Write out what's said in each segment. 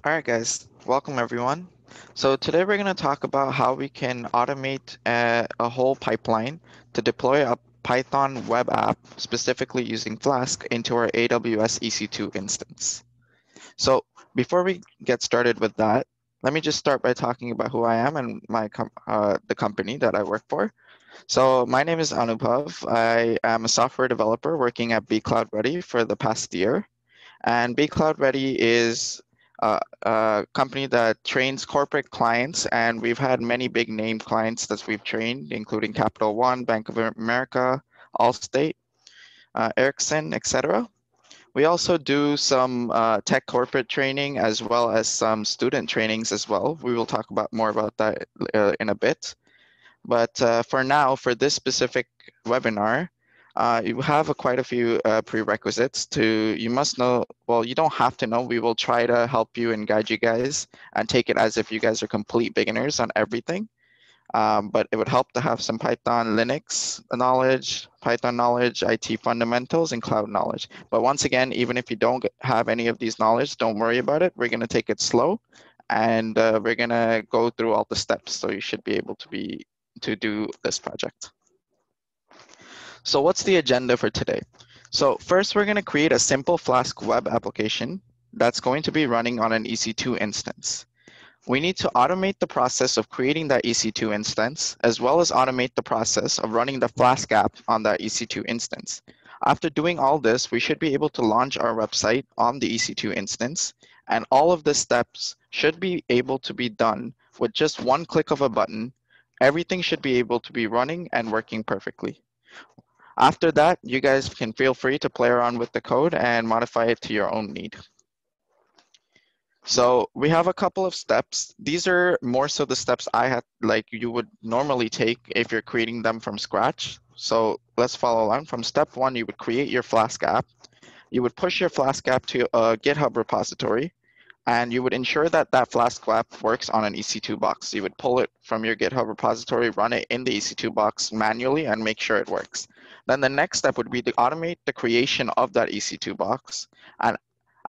All right, guys, welcome everyone. So today we're going to talk about how we can automate a whole pipeline to deploy a Python web app, specifically using Flask, into our AWS EC2 instance. So before we get started with that, let me just start by talking about who I am and the company that I work for. So my name is Anubhav. I am a software developer working at BCloud Ready for the past year. And BCloud Ready is a company that trains corporate clients, and we've had many big name clients that we've trained, including Capital One, Bank of America, Allstate, Ericsson, etc. We also do some tech corporate training as well as some student trainings as well. We will talk about more about that in a bit. But for now, for this specific webinar, you have quite a few prerequisites you must know, well, you don't have to know, we will try to help you and guide you guys and take it as if you guys are complete beginners on everything. But it would help to have some Python Linux knowledge, Python knowledge, IT fundamentals, and cloud knowledge. But once again, even if you don't have any of these knowledge, don't worry about it. We're going to take it slow, and we're going to go through all the steps. So you should be able to do this project. So what's the agenda for today? So first, we're going to create a simple Flask web application that's going to be running on an EC2 instance. We need to automate the process of creating that EC2 instance, as well as automate the process of running the Flask app on that EC2 instance. After doing all this, we should be able to launch our website on the EC2 instance, and all of the steps should be able to be done with just one click of a button. Everything should be able to be running and working perfectly. After that, you guys can feel free to play around with the code and modify it to your own need. So we have a couple of steps. These are more so the steps like you would normally take if you're creating them from scratch. So let's follow along. From step one, you would create your Flask app. You would push your Flask app to a GitHub repository, and you would ensure that that Flask app works on an EC2 box. You would pull it from your GitHub repository, run it in the EC2 box manually, and make sure it works. Then the next step would be to automate the creation of that EC2 box. And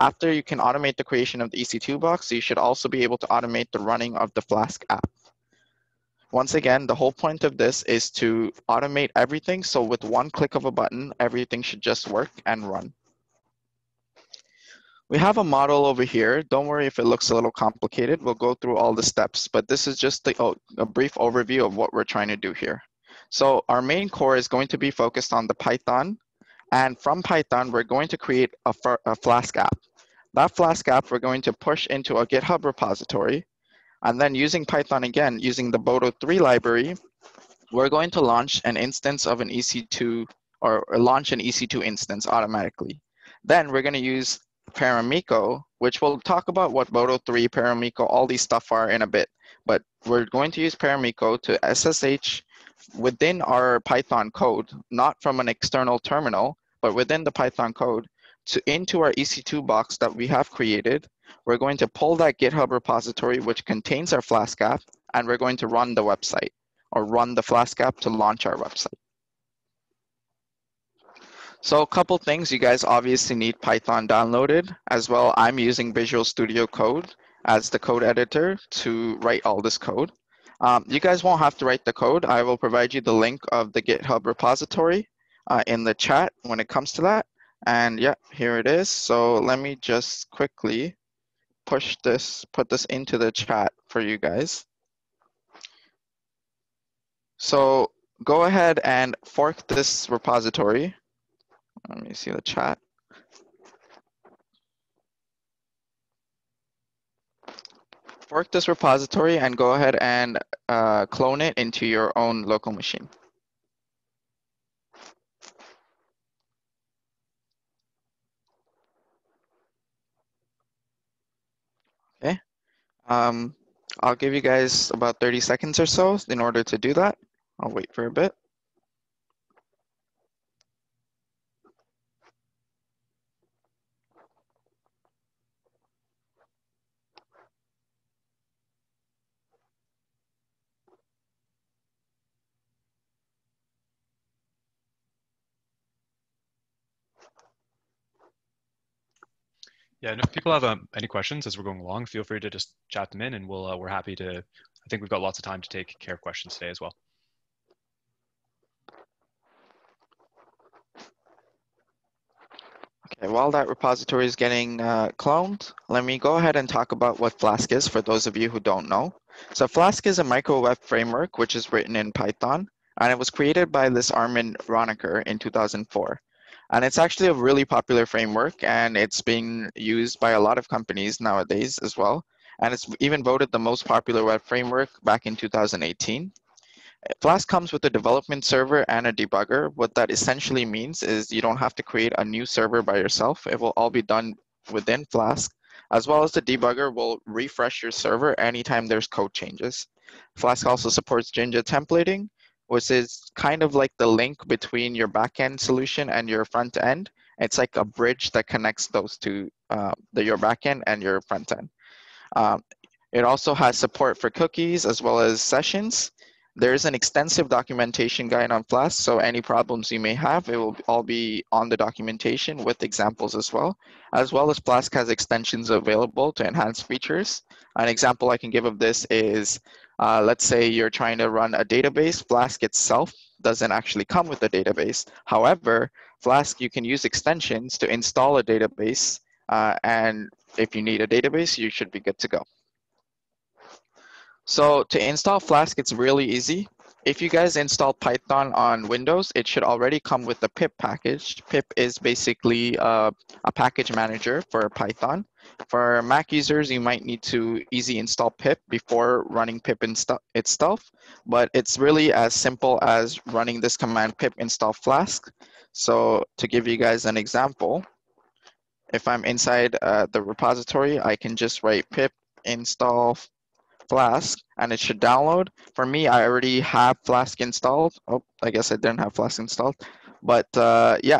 after you can automate the creation of the EC2 box, you should also be able to automate the running of the Flask app. Once again, the whole point of this is to automate everything. So with one click of a button, everything should just work and run. We have a model over here. Don't worry if it looks a little complicated. We'll go through all the steps, but this is just a brief overview of what we're trying to do here. So our main core is going to be focused on the Python. And from Python, we're going to create a Flask app. That Flask app, we're going to push into a GitHub repository. And then using Python again, using the Boto 3 library, we're going to launch an instance of an EC2 or launch an EC2 instance automatically. Then we're going to use Paramiko, which we'll talk about what Boto 3, Paramiko, all these stuff are in a bit. But we're going to use Paramiko to SSH within our Python code, not from an external terminal, but within the Python code, into our EC2 box that we have created. We're going to pull that GitHub repository, which contains our Flask app, and we're going to run the website or run the Flask app to launch our website. So a couple things, you guys obviously need Python downloaded. As well, I'm using Visual Studio Code as the code editor to write all this code. You guys won't have to write the code. I will provide you the link of the GitHub repository in the chat when it comes to that. And yeah, here it is. So let me just quickly put this into the chat for you guys. So go ahead and fork this repository. Let me see the chat. Fork this repository and go ahead and clone it into your own local machine. Okay. I'll give you guys about 30 seconds or so in order to do that. I'll wait for a bit. Yeah, and if people have any questions as we're going along, feel free to just chat them in, and we're happy to. I think we've got lots of time to take care of questions today as well. Okay, while that repository is getting cloned, let me go ahead and talk about what Flask is for those of you who don't know. So Flask is a micro web framework which is written in Python, and it was created by this Armin Ronacher in 2004. And it's actually a really popular framework, and it's being used by a lot of companies nowadays as well. And it's even voted the most popular web framework back in 2018. Flask comes with a development server and a debugger. What that essentially means is you don't have to create a new server by yourself. It will all be done within Flask, as well as the debugger will refresh your server anytime there's code changes. Flask also supports Jinja templating, which is kind of like the link between your backend solution and your front end. It's like a bridge that connects those two, your backend and your front end. Um, it also has support for cookies as well as sessions. There's an extensive documentation guide on Flask, so any problems you may have, it will all be on the documentation with examples as well as Flask has extensions available to enhance features. An example I can give of this is, let's say you're trying to run a database. Flask itself doesn't actually come with a database. However, Flask, you can use extensions to install a database, and if you need a database, you should be good to go. So to install Flask, it's really easy. If you guys install Python on Windows, it should already come with the pip package. Pip is basically a package manager for Python. For Mac users, you might need to easy install pip before running pip itself, but it's really as simple as running this command pip install Flask. So to give you guys an example, if I'm inside the repository, I can just write pip install Flask and it should download. For me, I already have Flask installed. Oh, I guess I didn't have Flask installed, but yeah.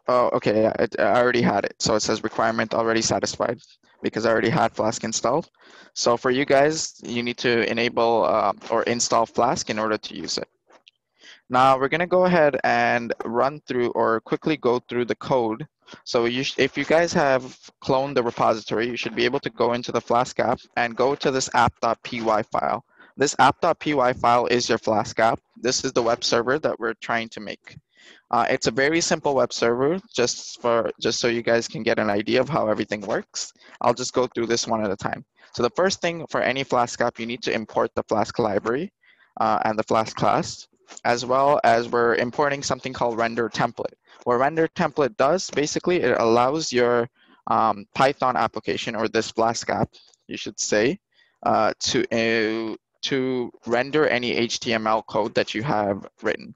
Oh, okay, yeah, I already had it. So it says requirement already satisfied because I already had Flask installed. So for you guys, you need to enable or install Flask in order to use it. Now we're gonna go ahead and run through or quickly go through the code. So if you guys have cloned the repository, you should be able to go into the Flask app and go to this app.py file. This app.py file is your Flask app. This is the web server that we're trying to make. It's a very simple web server, just so you guys can get an idea of how everything works. I'll just go through this one at a time. So the first thing for any Flask app, you need to import the Flask library and the Flask class, as well as we're importing something called render template. What render template does, basically, it allows your Python application, or this Flask app, you should say, to render any HTML code that you have written.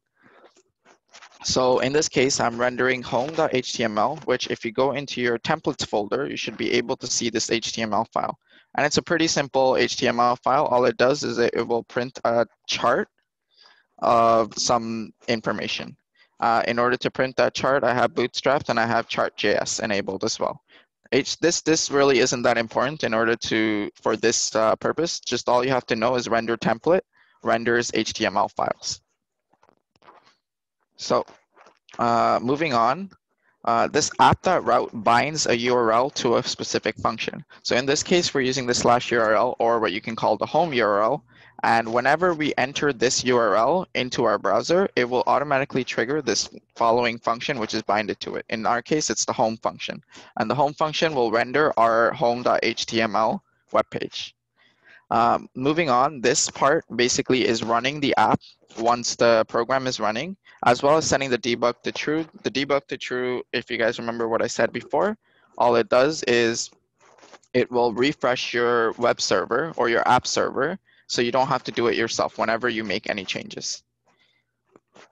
So in this case, I'm rendering home.html, which if you go into your templates folder, you should be able to see this HTML file. And it's a pretty simple HTML file. All it does is it will print a chart of some information. In order to print that chart, I have bootstrapped and I have chart.js enabled as well. This really isn't that important in order for this purpose. Just all you have to know is render template renders HTML files. So moving on, this app.route binds a URL to a specific function. So in this case, we're using the /URL, or what you can call the home URL. And whenever we enter this URL into our browser, it will automatically trigger this following function, which is binded to it. In our case, it's the home function. And the home function will render our home.html web page. Moving on, this part basically is running the app once the program is running, as well as setting the debug to true. The debug to true, if you guys remember what I said before, all it does is it will refresh your web server or your app server, so you don't have to do it yourself whenever you make any changes.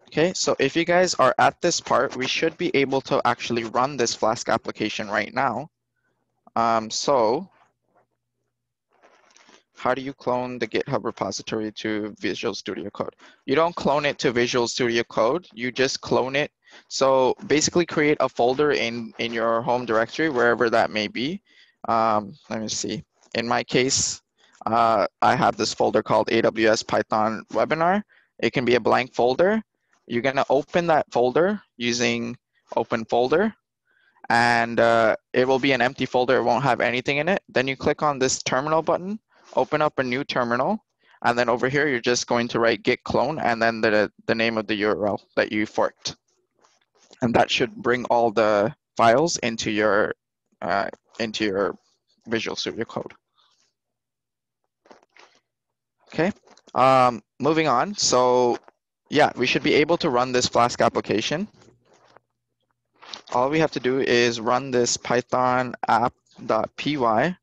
Okay, so if you guys are at this part, we should be able to actually run this Flask application right now. So how do you clone the GitHub repository to Visual Studio Code? You don't clone it to Visual Studio Code, you just clone it. So basically create a folder in your home directory, wherever that may be. Let me see. In my case, I have this folder called AWS Python Webinar. It can be a blank folder. You're gonna open that folder using open folder, and it will be an empty folder. It won't have anything in it. Then you click on this terminal button, open up a new terminal, and then over here, you're just going to write git clone and then the name of the URL that you forked. And that should bring all the files into your Visual Studio Code. Okay, moving on. So yeah, we should be able to run this Flask application. All we have to do is run this python app.py,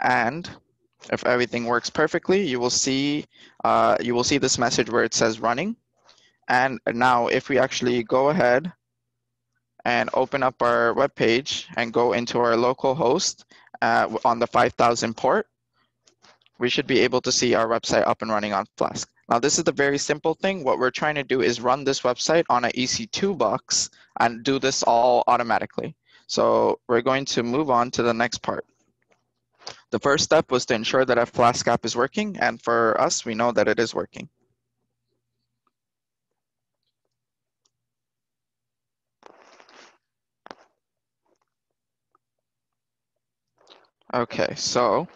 and if everything works perfectly, you will see this message where it says running. And now if we actually go ahead and open up our web page and go into our local host on the 5000 port, we should be able to see our website up and running on Flask. Now, this is the very simple thing. What we're trying to do is run this website on an EC2 box and do this all automatically. So we're going to move on to the next part. The first step was to ensure that our Flask app is working, and for us, we know that it is working. Okay, so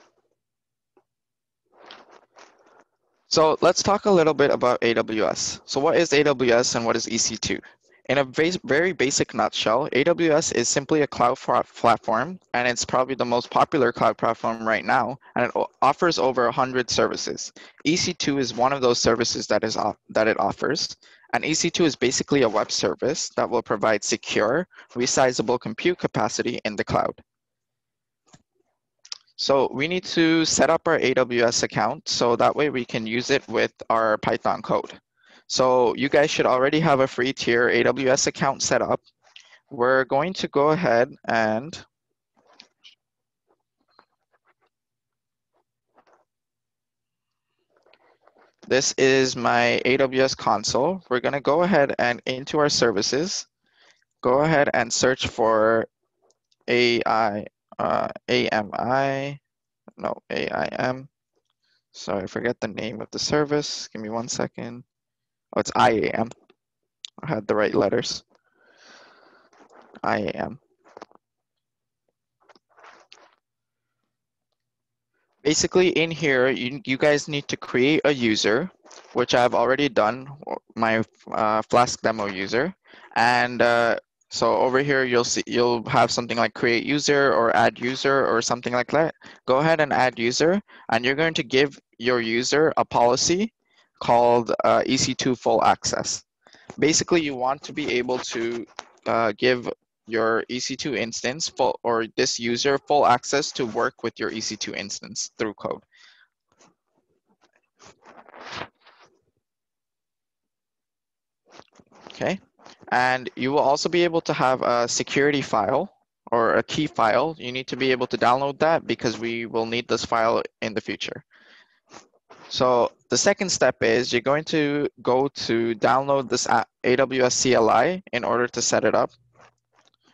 let's talk a little bit about AWS. So what is AWS and what is EC2? In a very basic nutshell, AWS is simply a cloud platform, and it's probably the most popular cloud platform right now, and it offers over 100 services. EC2 is one of those services that it offers, and EC2 is basically a web service that will provide secure, resizable compute capacity in the cloud. So we need to set up our AWS account so that way we can use it with our Python code. So you guys should already have a free tier AWS account set up. We're going to go ahead and this is my AWS console. We're going to go ahead and into our services, go ahead and search for AIM. Sorry, I forget the name of the service. Give me 1 second. Oh, it's IAM. I had the right letters. IAM. Basically, in here, you guys need to create a user, which I've already done, my Flask demo user. And so over here, you'll have something like create user or add user or something like that. Go ahead and add user, and you're going to give your user a policy called EC2 full access. Basically, you want to be able to give your EC2 instance or this user full access to work with your EC2 instance through code. Okay, and you will also be able to have a security file or a key file. You need to be able to download that because we will need this file in the future. So the second step is you're going to go to download this AWS CLI in order to set it up.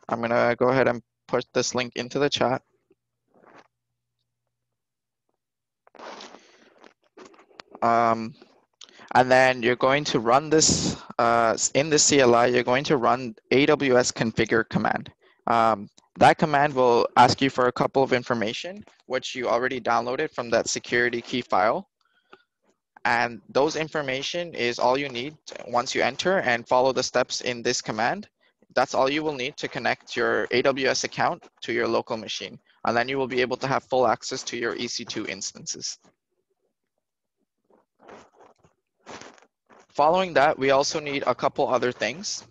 I'm going to go ahead and put this link into the chat. And then you're going to run this, in the CLI, you're going to run AWS configure command. That command will ask you for a couple of information, which you already downloaded from that security key file. And those information is all you need once you enter and follow the steps in this command. That's all you will need to connect your AWS account to your local machine. And then you will be able to have full access to your EC2 instances. Following that, we also need a couple other things.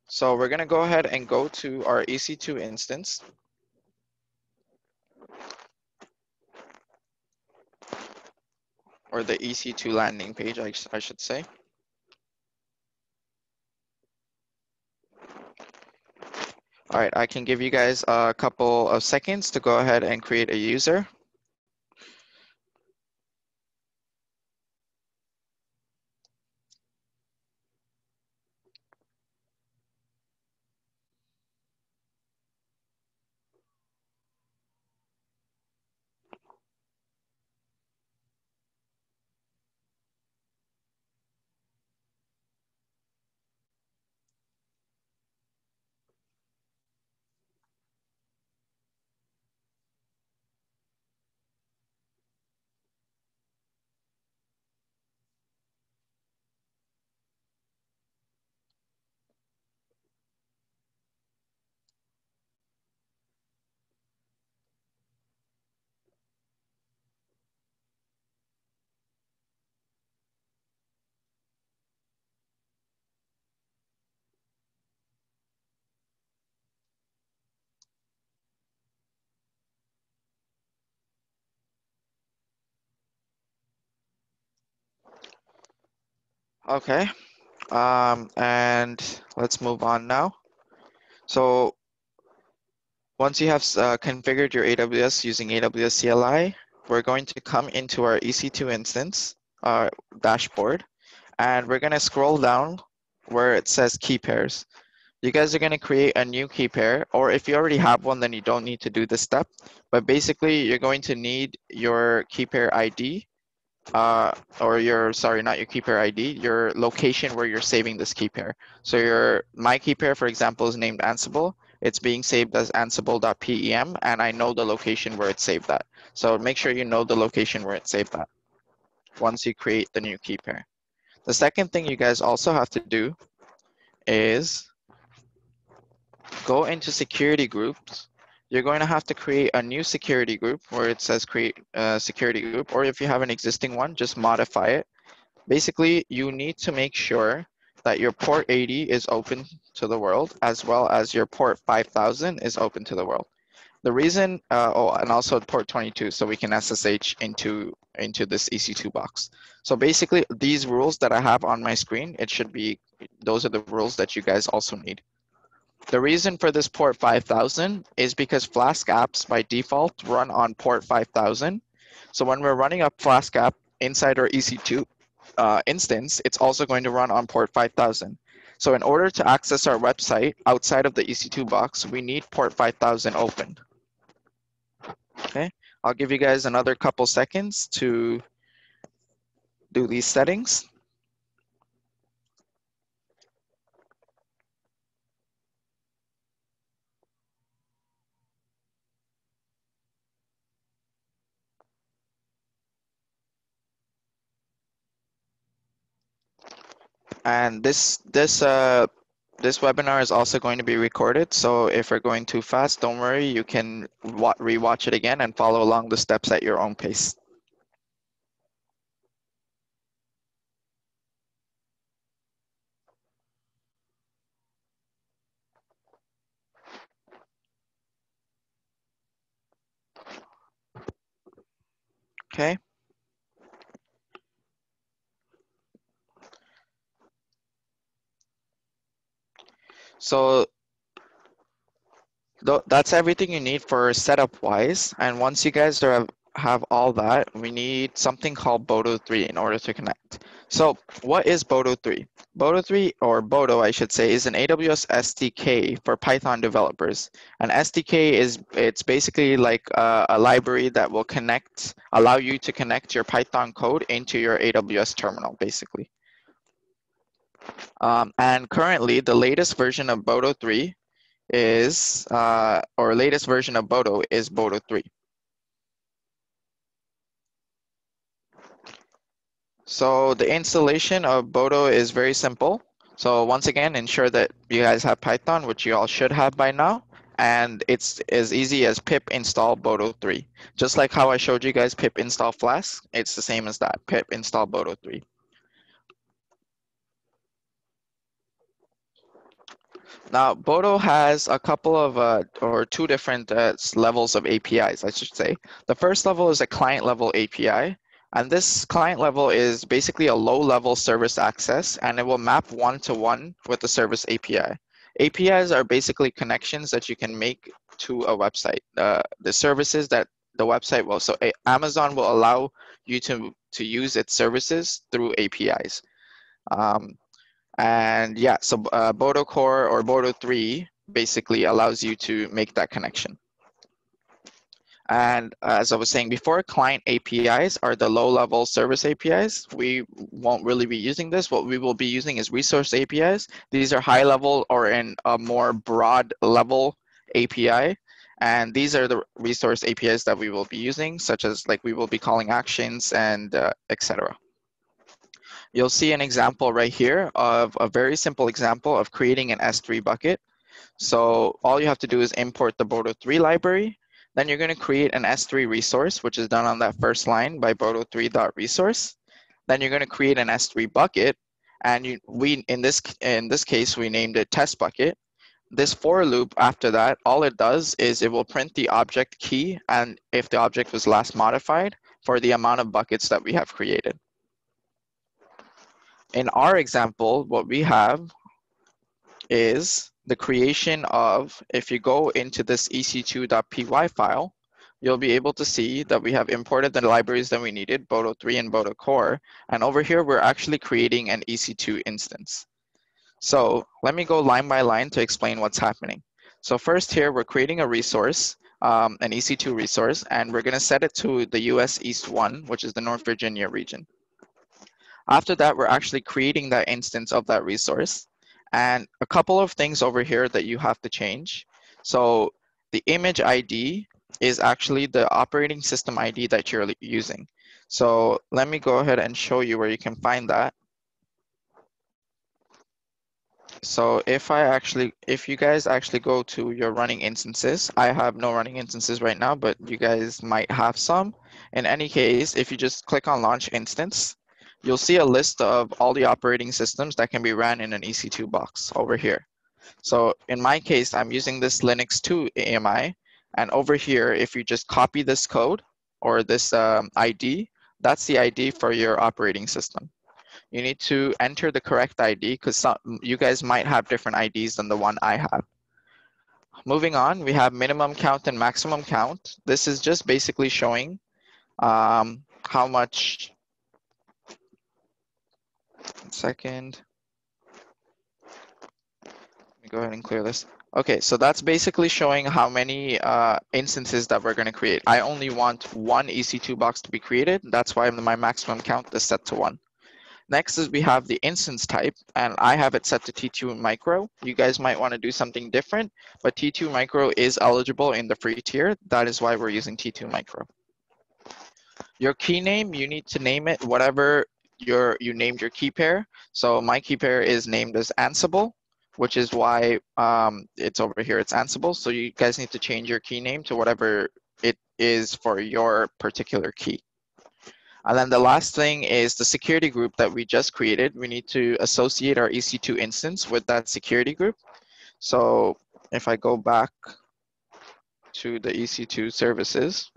So we're going to go ahead and go to our EC2 instance. Or the EC2 landing page, I should say. All right, I can give you guys a couple of seconds to go ahead and create a user. Okay, and let's move on now. So once you have configured your AWS using AWS CLI, we're going to come into our EC2 instance dashboard, and we're going to scroll down where it says key pairs. You guys are going to create a new key pair, or if you already have one, then you don't need to do this step. But basically, you're going to need your key pair ID, or your, sorry, not your key pair ID, your location where you're saving this key pair. So my key pair, for example, is named Ansible. It's being saved as ansible.pem, and I know the location where it's saved at. So make sure you know the location where it's saved at once you create the new key pair. The second thing you guys also have to do is go into security groups. You're going to have to create a new security group where it says create a security group, or if you have an existing one, just modify it. Basically, you need to make sure that your port 80 is open to the world, as well as your port 5000 is open to the world. The reason, and also port 22, so we can SSH into this EC2 box. So basically, these rules that I have on my screen, those are the rules that you guys also need. The reason for this port 5000 is because Flask apps by default run on port 5000. So when we're running a Flask app inside our EC2 instance, it's also going to run on port 5000. So in order to access our website outside of the EC2 box, we need port 5000 open. Okay, I'll give you guys another couple seconds to do these settings. And this webinar is also going to be recorded, so if we're going too fast, don't worry, you can rewatch it again and follow along the steps at your own pace. Okay. So that's everything you need for setup wise. And once you guys have all that, we need something called Boto 3 in order to connect. So what is Boto 3? Boto 3, or Boto I should say, is an AWS SDK for Python developers. An SDK it's basically like a library that will allow you to connect your Python code into your AWS terminal, basically. And currently, the latest version of Boto 3 latest version of Boto is Boto 3. So the installation of Boto is very simple. So once again, ensure that you guys have Python, which you all should have by now. And it's as easy as pip install Boto 3. Just like how I showed you guys pip install Flask, it's the same as that, pip install Boto 3. Now, Boto has a couple of, or two different levels of APIs, I should say. The first level is a client level API. And this client level is basically a low level service access, and it will map one-to-one with the service API. APIs are basically connections that you can make to a website. The services that the website will, so Amazon will allow you to use its services through APIs. And yeah, so Boto Core or Boto 3 basically allows you to make that connection. And as I was saying before, client APIs are the low-level service APIs. We won't really be using this. What we will be using is resource APIs. These are high-level or in a more broad level API. And these are the resource APIs that we will be using, such as like we will be calling actions and etc. You'll see an example right here of a very simple example of creating an S3 bucket. So all you have to do is import the Boto 3 library. Then you're going to create an S3 resource, which is done on that first line by boto3.resource. Then you're going to create an S3 bucket, and in this case we named it test bucket. This for loop after that, all it does is it will print the object key, and if the object was last modified, for the amount of buckets that we have created. in our example, what we have is the creation of, if you go into this ec2.py file, you'll be able to see that we have imported the libraries that we needed, Boto 3 and Boto Core. And over here, we're actually creating an EC2 instance. So let me go line by line to explain what's happening. So first here, we're creating a resource, an EC2 resource, and we're gonna set it to the US East 1, which is the North Virginia region. After that, we're actually creating that instance of that resource. And a couple of things over here that you have to change. So the image ID is actually the operating system ID that you're using. So let me go ahead and show you where you can find that. So if you guys actually go to your running instances, I have no running instances right now, but you guys might have some. In any case, if you just click on launch instance, you'll see a list of all the operating systems that can be ran in an EC2 box over here. So in my case, I'm using this Linux 2 AMI, and over here, if you just copy this code or this ID, that's the ID for your operating system. You need to enter the correct ID because you guys might have different IDs than the one I have. Moving on, we have minimum count and maximum count. This is just basically showing how much. One second. Let me go ahead and clear this. Okay, so that's basically showing how many instances that we're going to create. I only want one EC2 box to be created. That's why my maximum count is set to 1. Next is we have the instance type, and I have it set to T2 micro. You guys might want to do something different, but T2 micro is eligible in the free tier. That is why we're using T2 micro. Your key name, you need to name it whatever you named your key pair. So my key pair is named as Ansible, which is why it's over here, it's Ansible. So you guys need to change your key name to whatever it is for your particular key. And then the last thing is the security group that we just created. We need to associate our EC2 instance with that security group. So if I go back to the EC2 services,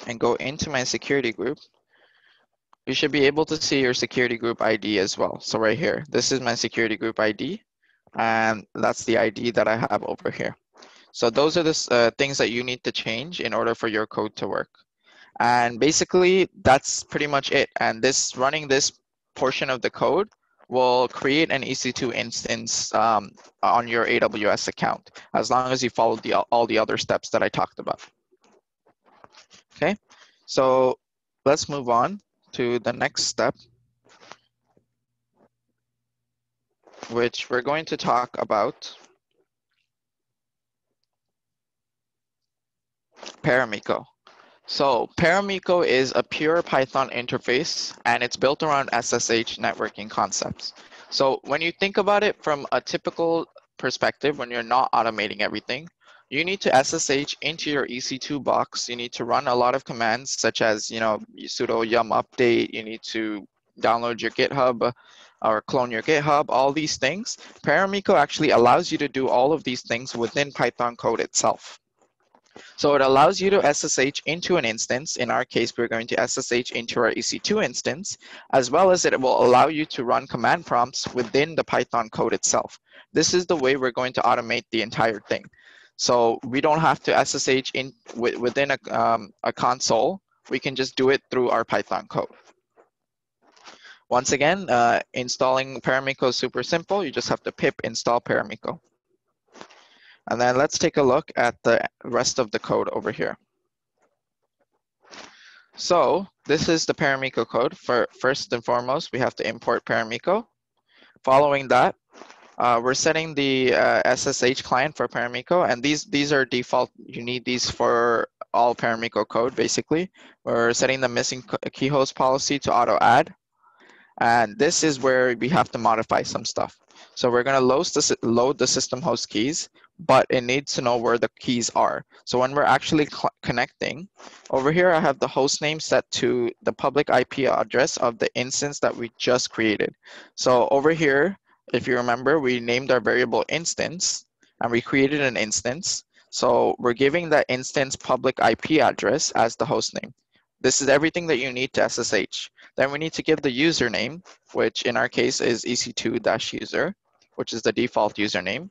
and go into my security group, you should be able to see your security group ID as well. So right here, this is my security group ID, and that's the ID that I have over here. So those are the things that you need to change in order for your code to work. And basically, that's pretty much it. And running this portion of the code will create an EC2 instance on your AWS account, as long as you follow all the other steps that I talked about. Okay, so let's move on to the next step, which we're going to talk about Paramiko. So Paramiko is a pure Python interface, and it's built around SSH networking concepts. So when you think about it from a typical perspective, when you're not automating everything, you need to SSH into your EC2 box. You need to run a lot of commands such as, sudo yum update. You need to download your GitHub or clone your GitHub, all these things. Paramiko actually allows you to do all of these things within Python code itself. So it allows you to SSH into an instance. In our case, we're going to SSH into our EC2 instance, as well as it will allow you to run command prompts within the Python code itself. This is the way we're going to automate the entire thing. So we don't have to SSH within a console. We can just do it through our Python code. Once again, installing Paramiko is super simple. You just have to pip install Paramiko. And then let's take a look at the rest of the code over here. So this is the Paramiko code. First and foremost, we have to import Paramiko. Following that, we're setting the SSH client for Paramiko, and these are default. You need these for all Paramiko code, basically. We're setting the missing key host policy to auto add, and this is where we have to modify some stuff. So we're going to load the system host keys, but it needs to know where the keys are. So when we're actually connecting, over here I have the host name set to the public IP address of the instance that we just created. So over here, if you remember, we named our variable instance, and we created an instance. So we're giving that instance public IP address as the host name. This is everything that you need to SSH. Then we need to give the username, which in our case is EC2-user, which is the default username.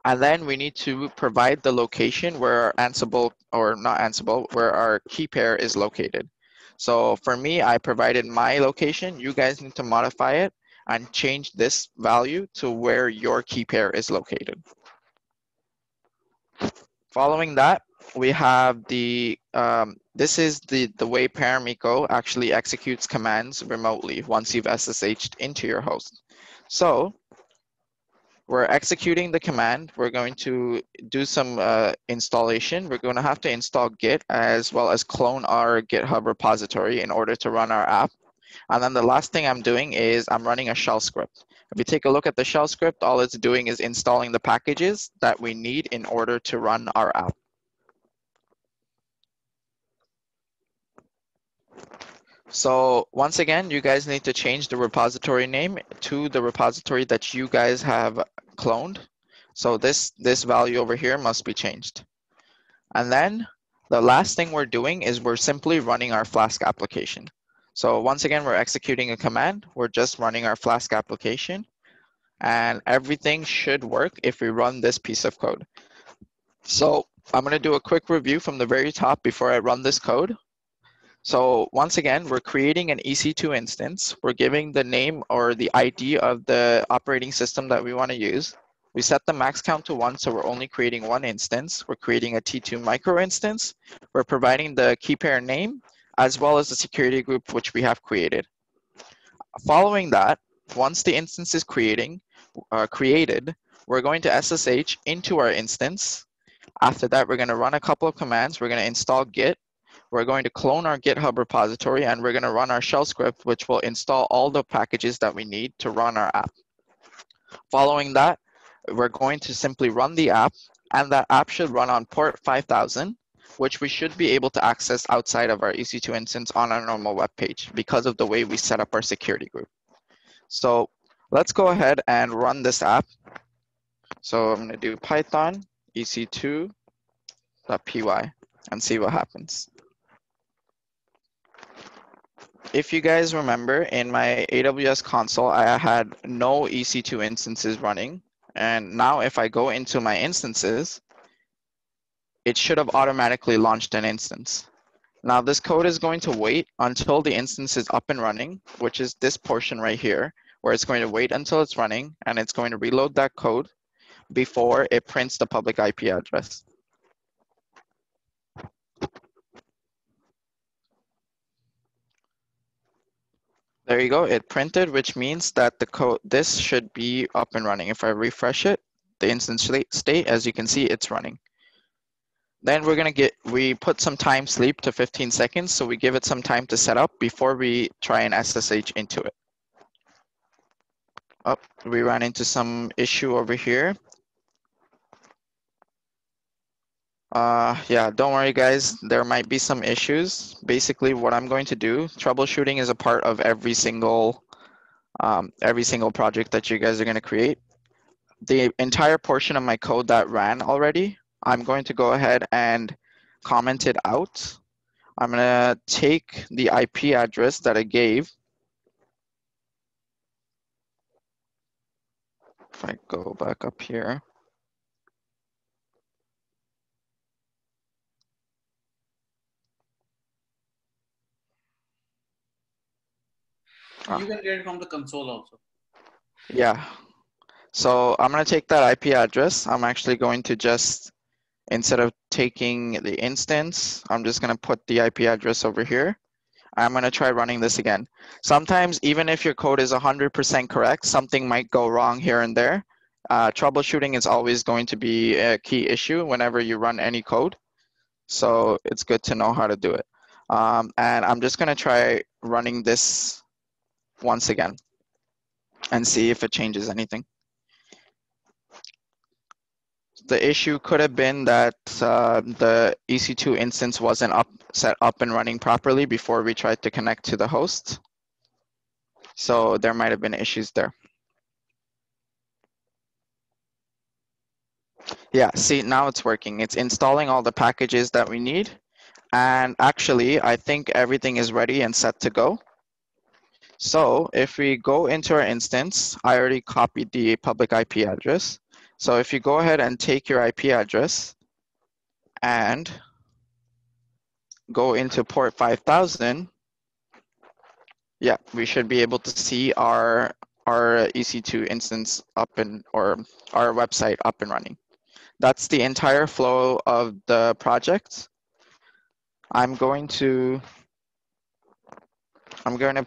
And then we need to provide the location where our Ansible, or not Ansible, where our key pair is located. So for me, I provided my location. You guys need to modify it and change this value to where your key pair is located. Following that, we have this is the way Paramiko actually executes commands remotely once you've SSH'd into your host. So we're executing the command. We're going to do some installation. We're going to have to install Git as well as clone our GitHub repository in order to run our app. And then the last thing I'm doing is I'm running a shell script. If you take a look at the shell script, all it's doing is installing the packages that we need in order to run our app. So once again, you guys need to change the repository name to the repository that you guys have cloned. So this value over here must be changed. And then the last thing we're doing is we're simply running our Flask application. So once again, we're executing a command. We're just running our Flask application. And everything should work if we run this piece of code. So I'm going to do a quick review from the very top before I run this code. So once again, we're creating an EC2 instance. We're giving the name or the ID of the operating system that we want to use. We set the max count to 1, so we're only creating 1 instance. We're creating a T2 micro instance. We're providing the key pair name, as well as the security group, which we have created. Following that, once the instance is created, we're going to SSH into our instance. After that, we're going to run a couple of commands. We're going to install Git. We're going to clone our GitHub repository, and we're going to run our shell script, which will install all the packages that we need to run our app. Following that, we're going to simply run the app, and that app should run on port 5000, which we should be able to access outside of our EC2 instance on our normal web page because of the way we set up our security group. So let's go ahead and run this app. So I'm going to do Python ec2.py and see what happens. If you guys remember, in my AWS console, I had no EC2 instances running. And now if I go into my instances, it should have automatically launched an instance. Now this code is going to wait until the instance is up and running, which is this portion right here, where it's going to wait until it's running, and it's going to reload that code before it prints the public IP address. There you go, it printed, which means that the code, this should be up and running. If I refresh it, the instance state, as you can see, it's running. Then we put some time sleep to 15 seconds, so we give it some time to set up before we try and SSH into it. Oh, we ran into some issue over here. Yeah, don't worry guys, there might be some issues. Basically what I'm going to do, troubleshooting is a part of every single project that you guys are going to create. The entire portion of my code that ran already, I'm going to go ahead and comment it out. I'm going to take the IP address that I gave. If I go back up here. You can get it from the console also. Yeah. So I'm going to take that IP address. I'm actually going to just, instead of taking the instance, I'm just going to put the IP address over here. I'm going to try running this again. Sometimes, even if your code is 100% correct, something might go wrong here and there. Troubleshooting is always going to be a key issue whenever you run any code. So it's good to know how to do it. And I'm just going to try running this once again and see if it changes anything. The issue could have been that the EC2 instance wasn't set up and running properly before we tried to connect to the host. So there might have been issues there. Yeah, see, now it's working. It's installing all the packages that we need. And actually, I think everything is ready and set to go. So if we go into our instance, I already copied the public IP address. So if you go ahead and take your IP address and go into port 5000, yeah, we should be able to see our EC2 instance up and, or our website up and running. That's the entire flow of the project. I'm going to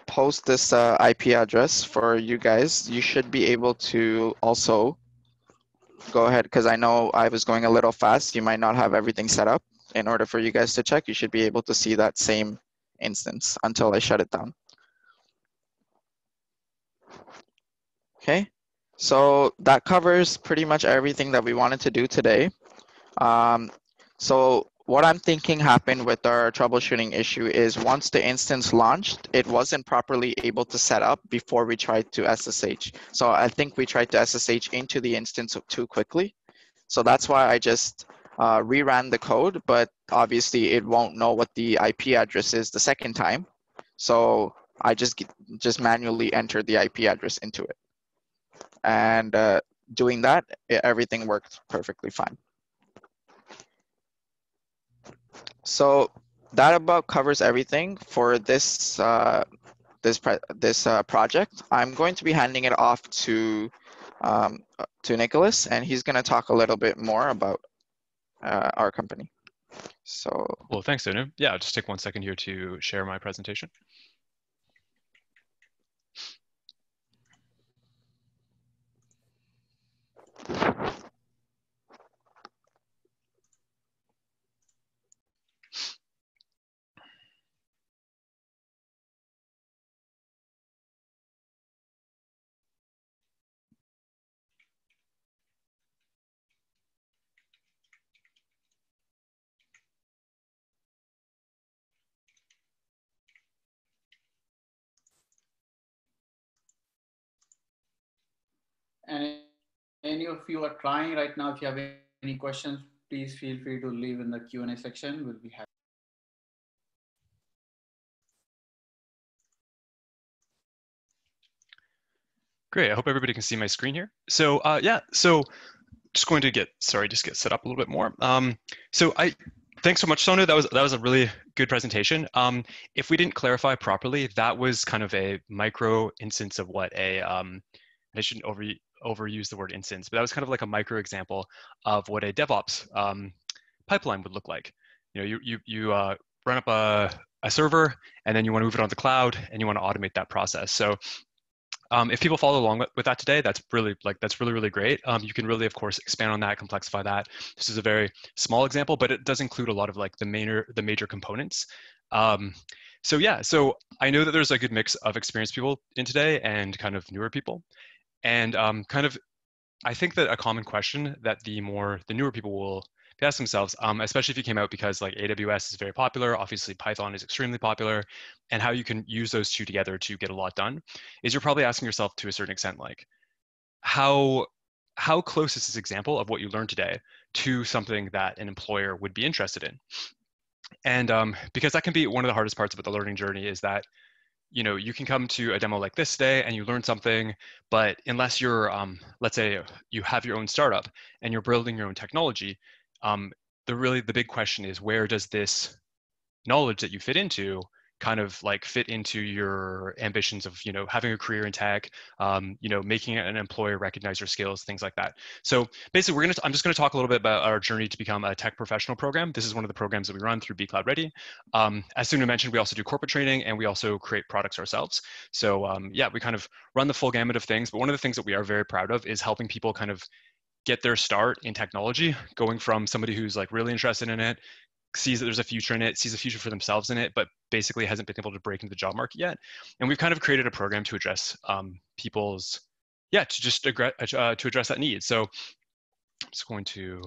post this IP address for you guys. You should be able to also go ahead, because I know I was going a little fast. You might not have everything set up. In order for you guys to check, you should be able to see that same instance until I shut it down. Okay, so that covers pretty much everything that we wanted to do today. So what I'm thinking happened with our troubleshooting issue is once the instance launched, it wasn't properly able to set up before we tried to SSH. So I think we tried to SSH into the instance too quickly. So that's why I just reran the code, but obviously it won't know what the IP address is the second time. So I just manually entered the IP address into it. And doing that, everything worked perfectly fine. So that about covers everything for this project. I'm going to be handing it off to Nicholas, and he's going to talk a little bit more about our company. So, Well, thanks, Anu. Yeah, I'll just take 1 second here to share my presentation. And any of you are trying right now, if you have any questions, please feel free to leave in the Q&A section. We'll be happy. Great, I hope everybody can see my screen here. So yeah, so just going to get set up a little bit more. Thanks so much, Sonu. That was a really good presentation. If we didn't clarify properly, that was kind of a micro instance of what I shouldn't overuse the word instance, but that was kind of like a micro example of what a DevOps pipeline would look like. You know, you run up a server, and then you want to move it on the cloud, and you want to automate that process. So if people follow along with that today, that's really great. You can really, of course, expand on that, complexify that. This is a very small example, but it does include a lot of like the major components. So yeah, so I know that there's a good mix of experienced people in today and kind of newer people, and I think that a common question that the newer people will ask themselves, especially if you came out because like AWS is very popular, obviously Python is extremely popular, and how you can use those two together to get a lot done, is you're probably asking yourself to a certain extent, like how close is this example of what you learned today to something that an employer would be interested in? And because that can be one of the hardest parts about the learning journey is that you can come to a demo like this today and you learn something, but unless you're, let's say you have your own startup and you're building your own technology, the big question is, where does this knowledge that you fit into kind of like fit into your ambitions of having a career in tech, making an employer recognize your skills, things like that. So basically, I'm just going to talk a little bit about our journey to become a tech professional program. This is one of the programs that we run through BCloud Ready. As Sunu mentioned, we also do corporate training and we also create products ourselves. So yeah, we kind of run the full gamut of things. But one of the things that we are very proud of is helping people kind of get their start in technology, going from somebody who's like really interested in it, sees that there's a future in it, sees a future for themselves in it, but basically hasn't been able to break into the job market yet. And we've kind of created a program to address people's, to address that need. So I'm just going to,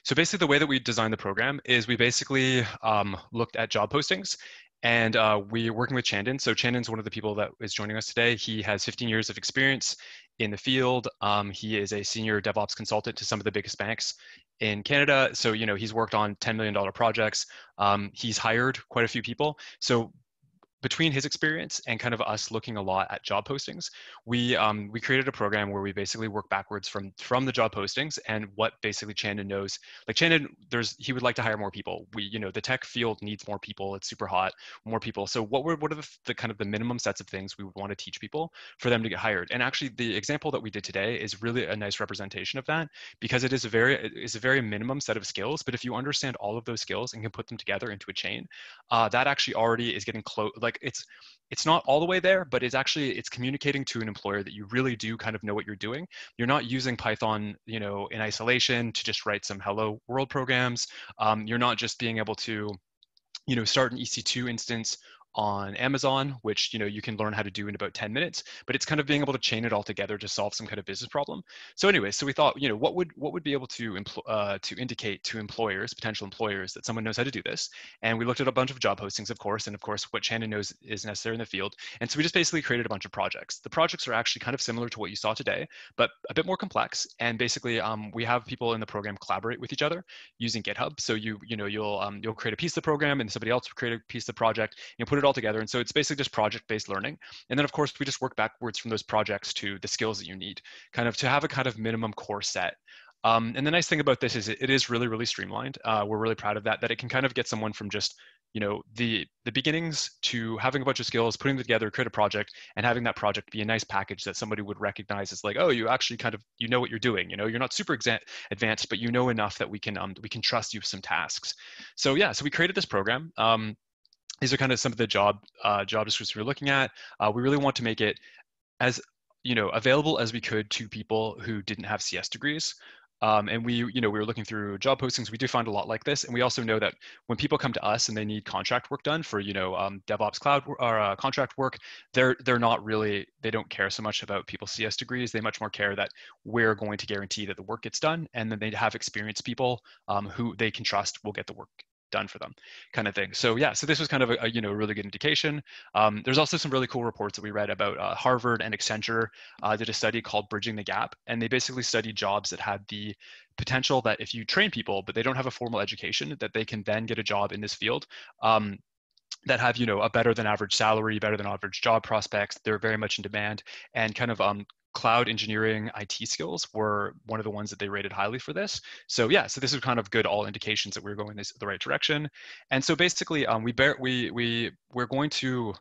so basically the way that we designed the program is we basically looked at job postings And we're working with Chandon. So Chandon's one of the people that is joining us today. He has 15 years of experience in the field. He is a senior DevOps consultant to some of the biggest banks in Canada. So, he's worked on $10 million projects. He's hired quite a few people. So between his experience and kind of us looking a lot at job postings, we created a program where we basically work backwards from the job postings and what basically Chandon knows. Like Chandon, he would like to hire more people. The tech field needs more people. It's super hot, more people. So what are the kind of the minimum sets of things we would want to teach people for them to get hired? And actually, the example that we did today is really a nice representation of that, because it is a very minimum set of skills. But if you understand all of those skills and can put them together into a chain, that actually already is getting close. Like it's not all the way there, but it's communicating to an employer that you really do kind of know what you're doing. You're not using Python, in isolation to just write some hello world programs. You're not just being able to, start an EC2 instance on Amazon, which you can learn how to do in about 10 minutes, but it's kind of being able to chain it all together to solve some kind of business problem. So anyway, so we thought, what would be able to indicate to potential employers that someone knows how to do this? And we looked at a bunch of job postings, of course, and of course what Chandon knows is necessary in the field. And so we just basically created a bunch of projects. The projects are actually kind of similar to what you saw today, but a bit more complex. And basically, we have people in the program collaborate with each other using GitHub. So you'll create a piece of the program, and somebody else will create a piece of the project. Put it all together. And so it's basically just project-based learning. And then of course, we just work backwards from those projects to the skills that you need, kind of to have a kind of minimum core set. And the nice thing about this is it is really, really streamlined. We're really proud of that it can kind of get someone from just, the beginnings to having a bunch of skills, putting them together, create a project, and having that project be a nice package that somebody would recognize as like, oh, you actually kind of, know what you're doing. You're not super advanced, but you know enough that we can trust you with some tasks. So yeah, so we created this program. These are kind of some of the job descriptions we're looking at. We really want to make it as available as we could to people who didn't have CS degrees. And we were looking through job postings. We do find a lot like this, and we also know that when people come to us and they need contract work done for DevOps cloud or contract work, they don't care so much about people's CS degrees. They much more care that we're going to guarantee that the work gets done, and then they have experienced people who they can trust will get the work done for them, kind of thing. So yeah, so this was kind of a really good indication. There's also some really cool reports that we read about Harvard and Accenture did a study called Bridging the Gap, and they basically studied jobs that had the potential that if you train people but they don't have a formal education, that they can then get a job in this field. That have a better than average salary, better than average job prospects. They're very much in demand, and kind of cloud engineering IT skills were one of the ones that they rated highly for this. So yeah, so this is kind of good, all indications that we're going the right direction. And so basically, we're going to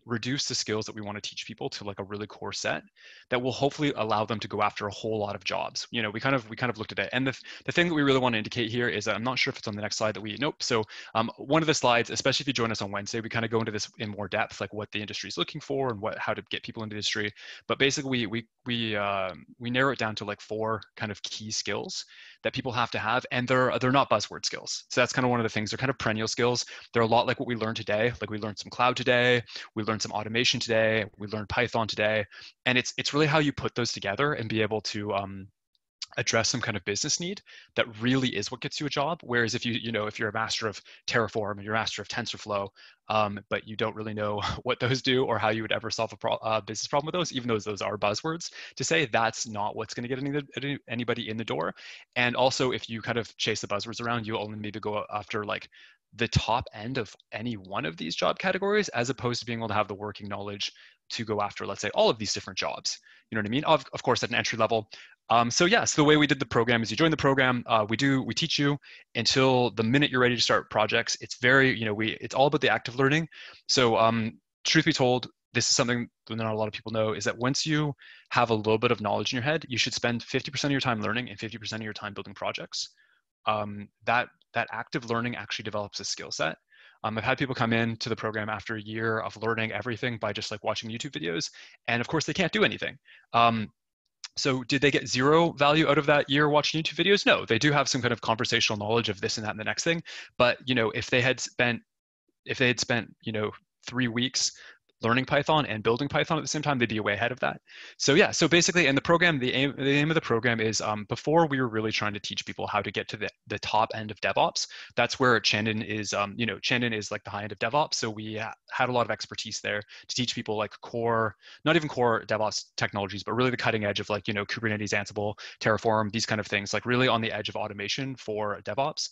reduce the skills that we want to teach people to like a really core set that will hopefully allow them to go after a whole lot of jobs. We kind of looked at it, and the thing that we really want to indicate here is that I'm not sure if it's on the next slide that So one of the slides, especially if you join us on Wednesday, we kind of go into this in more depth, like what the industry is looking for and how to get people into the industry. But basically, we narrow it down to like 4 kind of key skills that people have to have, and they're not buzzword skills. So that's kind of one of the things. They're kind of perennial skills. They're a lot like what we learned today. Like we learned some cloud today, we learned some automation today, we learned Python today, and it's really how you put those together and be able to address some kind of business need that really is what gets you a job. Whereas if if you're a master of Terraform and you're a master of TensorFlow, but you don't really know what those do or how you would ever solve a business problem with those, even though those are buzzwords to say, that's not what's going to get anybody in the door. And also, if you kind of chase the buzzwords around, you'll only maybe go after like the top end of any one of these job categories, as opposed to being able to have the working knowledge to go after, let's say, all of these different jobs. You know what I mean? Of course, at an entry level. So the way we did the program is you join the program, we teach you until the minute you're ready to start projects. It's very, it's all about the active learning. So truth be told, this is something that not a lot of people know, is that once you have a little bit of knowledge in your head, you should spend 50% of your time learning and 50% of your time building projects. That active learning actually develops a skill set. I've had people come in to the program after a year of learning everything by just like watching YouTube videos, and of course they can't do anything. So did they get zero value out of that year watching YouTube videos? No, they do have some kind of conversational knowledge of this and that and the next thing. But if they had spent 3 weeks learning Python and building Python at the same time, they'd be way ahead of that. So yeah, so basically in the program, the aim of the program is before we were really trying to teach people how to get to the top end of DevOps. That's where Chandon is, Chandon is like the high end of DevOps. So we had a lot of expertise there to teach people like core, not even core DevOps technologies, but really the cutting edge of like, Kubernetes, Ansible, Terraform, these kind of things, like really on the edge of automation for DevOps.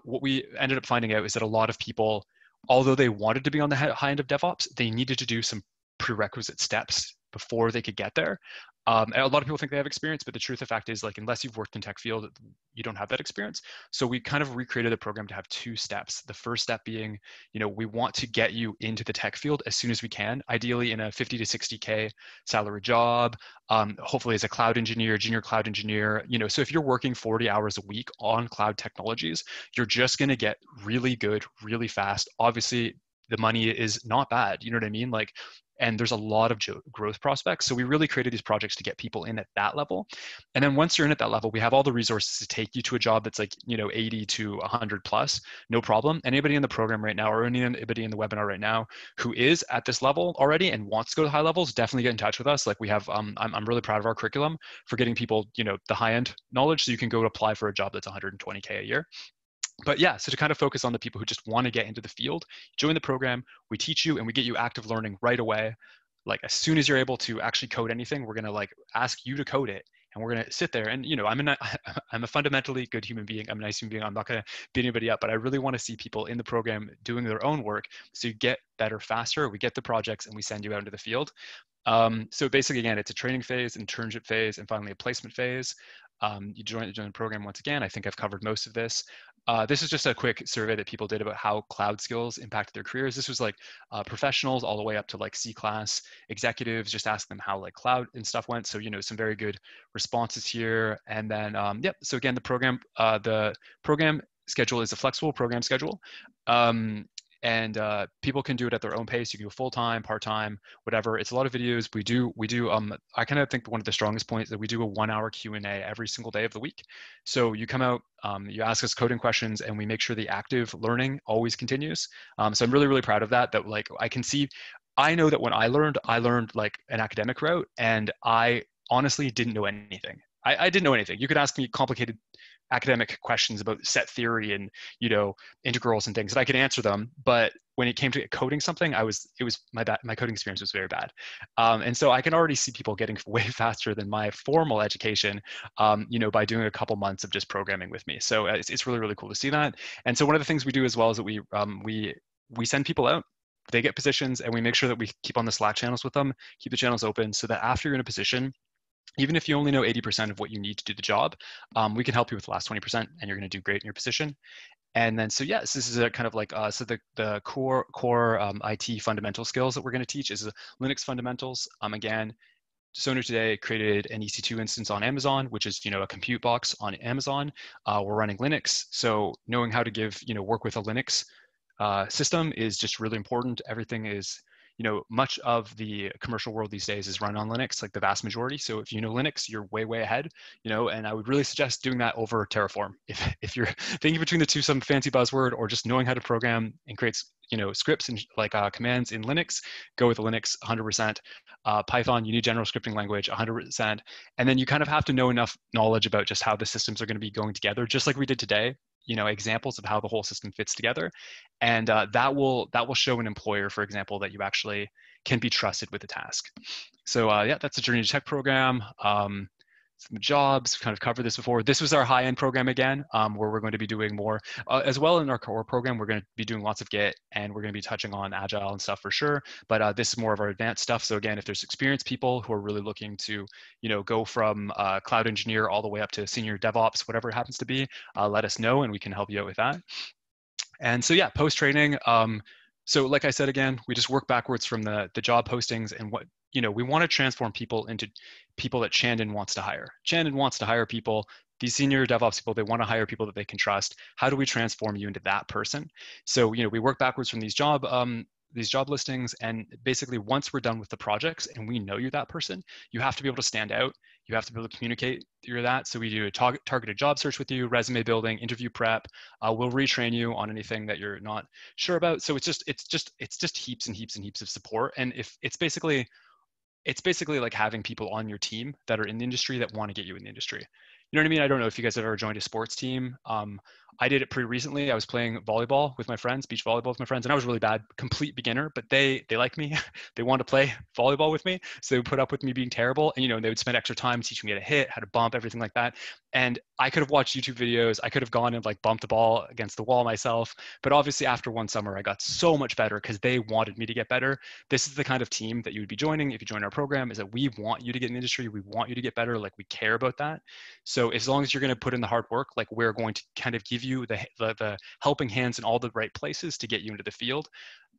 What we ended up finding out is that a lot of people, although they wanted to be on the high end of DevOps, they needed to do some prerequisite steps before they could get there. And a lot of people think they have experience, but the truth of the fact is, like, unless you've worked in tech field, you don't have that experience. So we kind of recreated the program to have 2 steps. The first step being, we want to get you into the tech field as soon as we can, ideally in a 50 to 60K salary job, hopefully as a cloud engineer, junior cloud engineer. So if you're working 40 hours a week on cloud technologies, you're just going to get really good, really fast. Obviously, the money is not bad. You know what I mean? Like, and there's a lot of growth prospects. So we really created these projects to get people in at that level. And then once you're in at that level, we have all the resources to take you to a job that's like, 80 to 100 plus, no problem. Anybody in the program right now, or anybody in the webinar right now who is at this level already and wants to go to high levels, definitely get in touch with us. Like we have, I'm really proud of our curriculum for getting people, the high end knowledge. So you can go apply for a job that's 120K a year. But yeah, so to kind of focus on the people who just want to get into the field, join the program, we teach you and we get you active learning right away. Like as soon as you're able to actually code anything, we're going to like ask you to code it. And we're going to sit there and, I'm a fundamentally good human being. I'm a nice human being. I'm not going to beat anybody up, but I really want to see people in the program doing their own work. So you get better faster, we get the projects and we send you out into the field. So basically, again, it's a training phase, internship phase, and finally a placement phase. You join the program once again. I think I've covered most of this. This is just a quick survey that people did about how cloud skills impacted their careers. This was like professionals all the way up to like C-class executives, just ask them how like cloud and stuff went. So, some very good responses here. And then, so again, the program schedule is a flexible program schedule. And people can do it at their own pace. You can go full-time, part-time, whatever. It's a lot of videos. We do. I kind of think one of the strongest points is that we do a 1-hour Q&A every single day of the week. So you come out, you ask us coding questions, and we make sure the active learning always continues. So I'm really, really proud of that. That like I know that when I learned like an academic route, and I honestly didn't know anything. I didn't know anything. You could ask me complicated academic questions about set theory and integrals and things, and I could answer them. But when it came to coding something, it was my coding experience was very bad, and so I can already see people getting way faster than my formal education, by doing a couple months of just programming with me. So it's really, really cool to see that. And so one of the things we do as well is that we send people out. They get positions, and we make sure that we keep on the Slack channels with them, keep the channels open, so that after you're in a position, even if you only know 80% of what you need to do the job, we can help you with the last 20%, and you're going to do great in your position. And then, so yes, this is a kind of like, so the core IT fundamental skills that we're going to teach is Linux fundamentals. Again, Sonar today created an EC2 instance on Amazon, which is, a compute box on Amazon. We're running Linux. So knowing how to work with a Linux system is just really important. Everything is, much of the commercial world these days is run on Linux, like the vast majority. So if you know Linux, you're way, way ahead, and I would really suggest doing that over Terraform. If you're thinking between the two, some fancy buzzword, or just knowing how to program and create, scripts and like commands in Linux, go with Linux 100%. Python, you need general scripting language 100%. And then you kind of have to know enough knowledge about just how the systems are going to be going together, just like we did today. Examples of how the whole system fits together. And that will show an employer, for example, that you actually can be trusted with the task. So yeah, that's the Journey to Tech program. Some jobs, kind of covered this before. This was our high-end program again, where we're going to be doing more. As well in our core program, we're going to be doing lots of Git, and we're going to be touching on Agile and stuff for sure. But this is more of our advanced stuff. So again, if there's experienced people who are really looking to, go from cloud engineer all the way up to senior DevOps, whatever it happens to be, let us know, and we can help you out with that. And so yeah, post-training. So like I said, again, we just work backwards from the job postings, and what, we want to transform people into people that Chandon wants to hire. Chandon wants to hire people, these senior DevOps people, they want to hire people that they can trust. How do we transform you into that person? So, we work backwards from these job these job listings, and basically once we're done with the projects and we know you're that person, you have to be able to stand out. You have to be able to communicate you're that. So we do a targeted job search with you, resume building, interview prep. We'll retrain you on anything that you're not sure about. So it's just heaps and heaps and heaps of support. And if it's basically like having people on your team that are in the industry that want to get you in the industry. You know what I mean? I don't know if you guys have ever joined a sports team. I did it pretty recently. I was playing volleyball with my friends, beach volleyball with my friends, and I was really bad, complete beginner, but they like me. They want to play volleyball with me. So they would put up with me being terrible. And, they would spend extra time teaching me how to hit, how to bump, everything like that. And I could have watched YouTube videos. I could have gone and like bumped the ball against the wall myself. But obviously after one summer, I got so much better because they wanted me to get better. This is the kind of team that you would be joining if you join our program, is that we want you to get in the industry. We want you to get better. Like, we care about that. So as long as you're going to put in the hard work, like, we're going to kind of give you the helping hands in all the right places to get you into the field.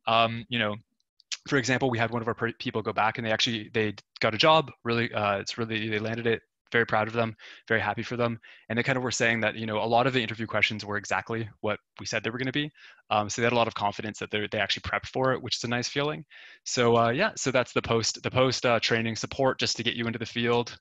For example, we had one of our people go back and they got a job. Really, they landed it. Very proud of them, very happy for them. And they kind of were saying that, a lot of the interview questions were exactly what we said they were going to be. So they had a lot of confidence that they actually prepped for it, which is a nice feeling. So so that's the post training support just to get you into the field.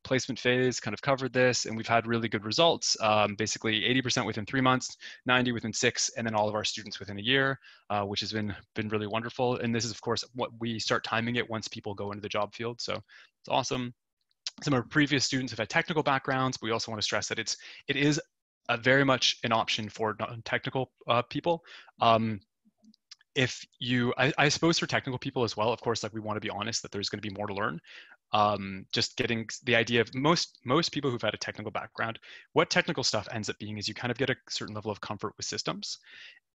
Placement phase kind of covered this, and we've had really good results. Basically 80% within 3 months, 90 within 6, and then all of our students within a year, which has been really wonderful. And this is, of course, what we start timing it once people go into the job field. So it's awesome. Some of our previous students have had technical backgrounds, but we also want to stress that it is very much an option for non-technical people. I suppose for technical people as well, of course, like, we want to be honest that there's going to be more to learn. Just getting the idea of most people who've had a technical background, what technical stuff ends up being is you kind of get a certain level of comfort with systems.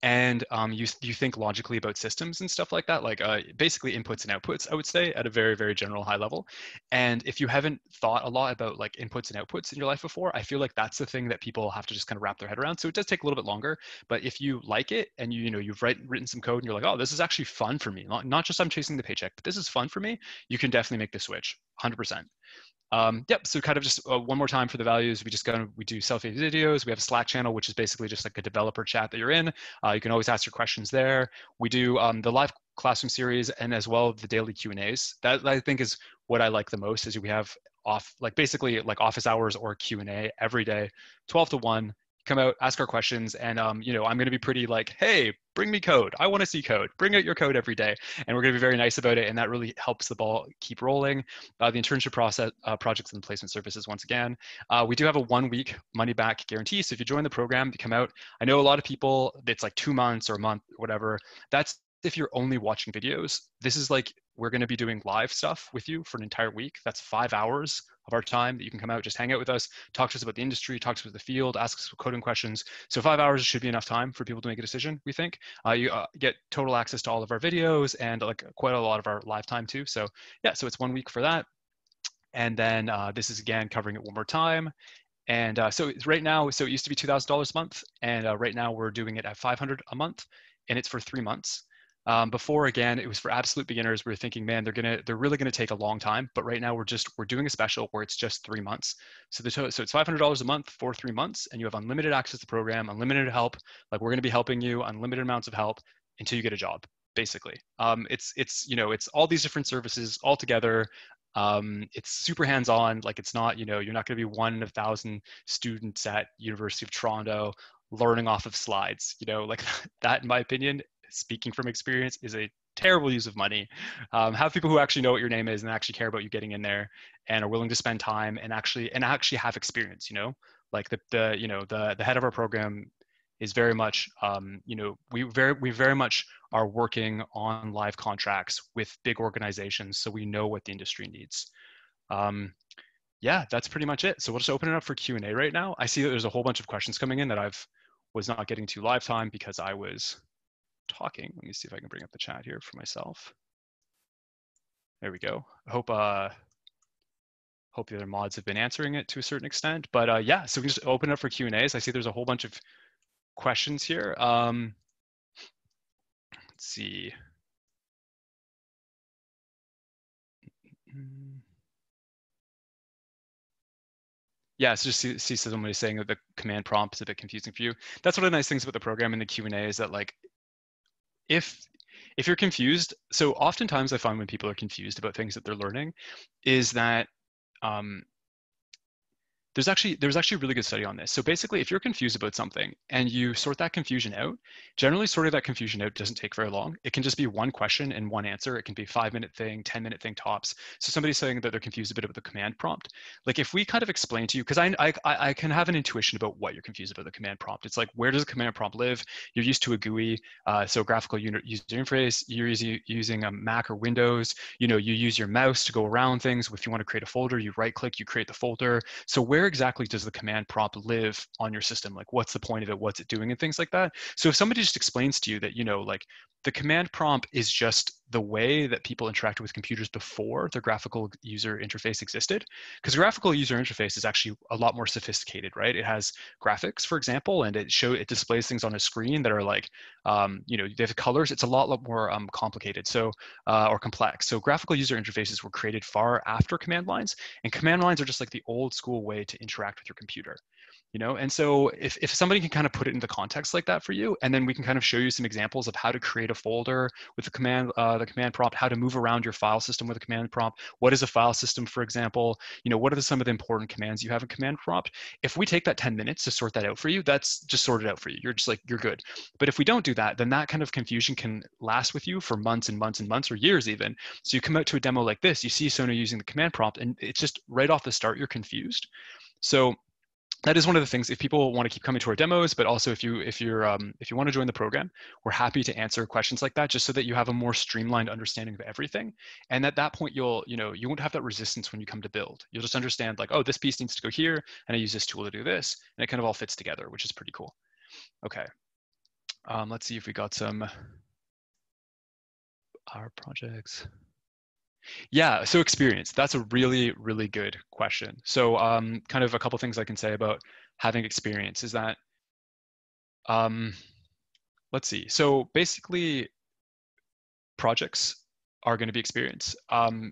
And you think logically about systems and stuff like that, like basically inputs and outputs, I would say, at a very, very general high level. And if you haven't thought a lot about like inputs and outputs in your life before, I feel like that's the thing that people have to just kind of wrap their head around. So it does take a little bit longer, but if you like it and you've written some code and you're like, oh, this is actually fun for me, not just I'm chasing the paycheck, but this is fun for me, you can definitely make the switch, 100%. Yep, so kind of just one more time for the values, we do selfie videos. We have a Slack channel, which is basically just like a developer chat that you're in. You can always ask your questions there. We do the live classroom series and as well the daily Q&As. That I think is what I like the most, is we have basically office hours or Q&A every day, 12 to 1. Come out, ask our questions, and I'm going to be pretty like, hey, bring me code. I want to see code. Bring out your code every day, and we're going to be very nice about it, and that really helps the ball keep rolling. The internship process, projects and placement services. Once again, we do have a 1-week money back guarantee. So if you join the program, you come out. I know a lot of people, it's like 2 months or a month or whatever. That's if you're only watching videos. This is like, we're going to be doing live stuff with you for an entire week. That's 5 hours of our time that you can come out, just hang out with us, talk to us about the industry, talk to us about the field, ask us coding questions. So 5 hours should be enough time for people to make a decision, we think. You get total access to all of our videos and like quite a lot of our live time too. So yeah, so it's 1 week for that. And then this is again covering it one more time. And so right now, so it used to be $2,000 a month, and right now we're doing it at $500 a month, and it's for 3 months. Before, again, it was for absolute beginners. We were thinking, man, they're really gonna take a long time. But right now we're doing a special where it's just 3 months. So it's $500 a month for 3 months, and you have unlimited access to the program, unlimited help. Like, we're gonna be helping you, unlimited amounts of help until you get a job, basically. It's all these different services all together. It's super hands-on. Like, it's not, you're not gonna be one of 1,000 students at University of Toronto learning off of slides. Like that, in my opinion, speaking from experience, is a terrible use of money. Have people who actually know what your name is and actually care about you getting in there and are willing to spend time and actually have experience. Like the head of our program is very much, we very much are working on live contracts with big organizations, so we know what the industry needs. Yeah, that's pretty much it. So we'll just open it up for Q&A right now. I see that there's a whole bunch of questions coming in that was not getting to live time because I was talking. Let me see if I can bring up the chat here for myself. There we go. I hope the other mods have been answering it to a certain extent. But yeah, so we can just open it up for Q&As. I see there's a whole bunch of questions here. Let's see. Yeah, so just see somebody saying that the command prompt is a bit confusing for you. That's one of the nice things about the program and the Q&A is that, like, if if you're confused, so oftentimes I find when people are confused about things that they're learning, is that there's actually a really good study on this. So basically, if you're confused about something and you sort that confusion out, generally sorting that confusion out doesn't take very long. It can just be one question and one answer. It can be a 5-minute thing, 10-minute thing tops. So somebody's saying that they're confused a bit about the command prompt. Like if we kind of explain to you, because I can have an intuition about what you're confused about the command prompt. It's like, where does a command prompt live? You're used to a GUI, so graphical user interface. You're using a Mac or Windows. You use your mouse to go around things. If you want to create a folder, you right click, you create the folder. So where exactly does the command prompt live on your system? Like what's the point of it? What's it doing and things like that? So if somebody just explains to you that, like the command prompt is just the way that people interacted with computers before the graphical user interface existed, because graphical user interface is actually a lot more sophisticated, right? It has graphics, for example, and it displays things on a screen that are like, they have colors. It's a lot more complicated, or complex. So graphical user interfaces were created far after command lines, and command lines are just like the old school way to interact with your computer. And so if somebody can kind of put it into context like that for you, and then we can kind of show you some examples of how to create a folder with the command prompt, how to move around your file system with a command prompt. What is a file system, for example? What are some of the important commands you have in command prompt? If we take that 10 minutes to sort that out for you, that's just sorted out for you. You're just like, you're good. But if we don't do that, then that kind of confusion can last with you for months and months and months, or years even. So you come out to a demo like this, you see Sona using the command prompt, and it's just right off the start, you're confused. So that is one of the things, if people want to keep coming to our demos, but also if you want to join the program, we're happy to answer questions like that, just so that you have a more streamlined understanding of everything. And at that point, you won't have that resistance when you come to build. You'll just understand like, oh, this piece needs to go here, and I use this tool to do this, and it kind of all fits together, which is pretty cool. Okay, let's see if we got some our projects. Yeah, so experience, that's a really, really good question. So kind of a couple things I can say about having experience is that, let's see. So basically, projects are going to be experience. In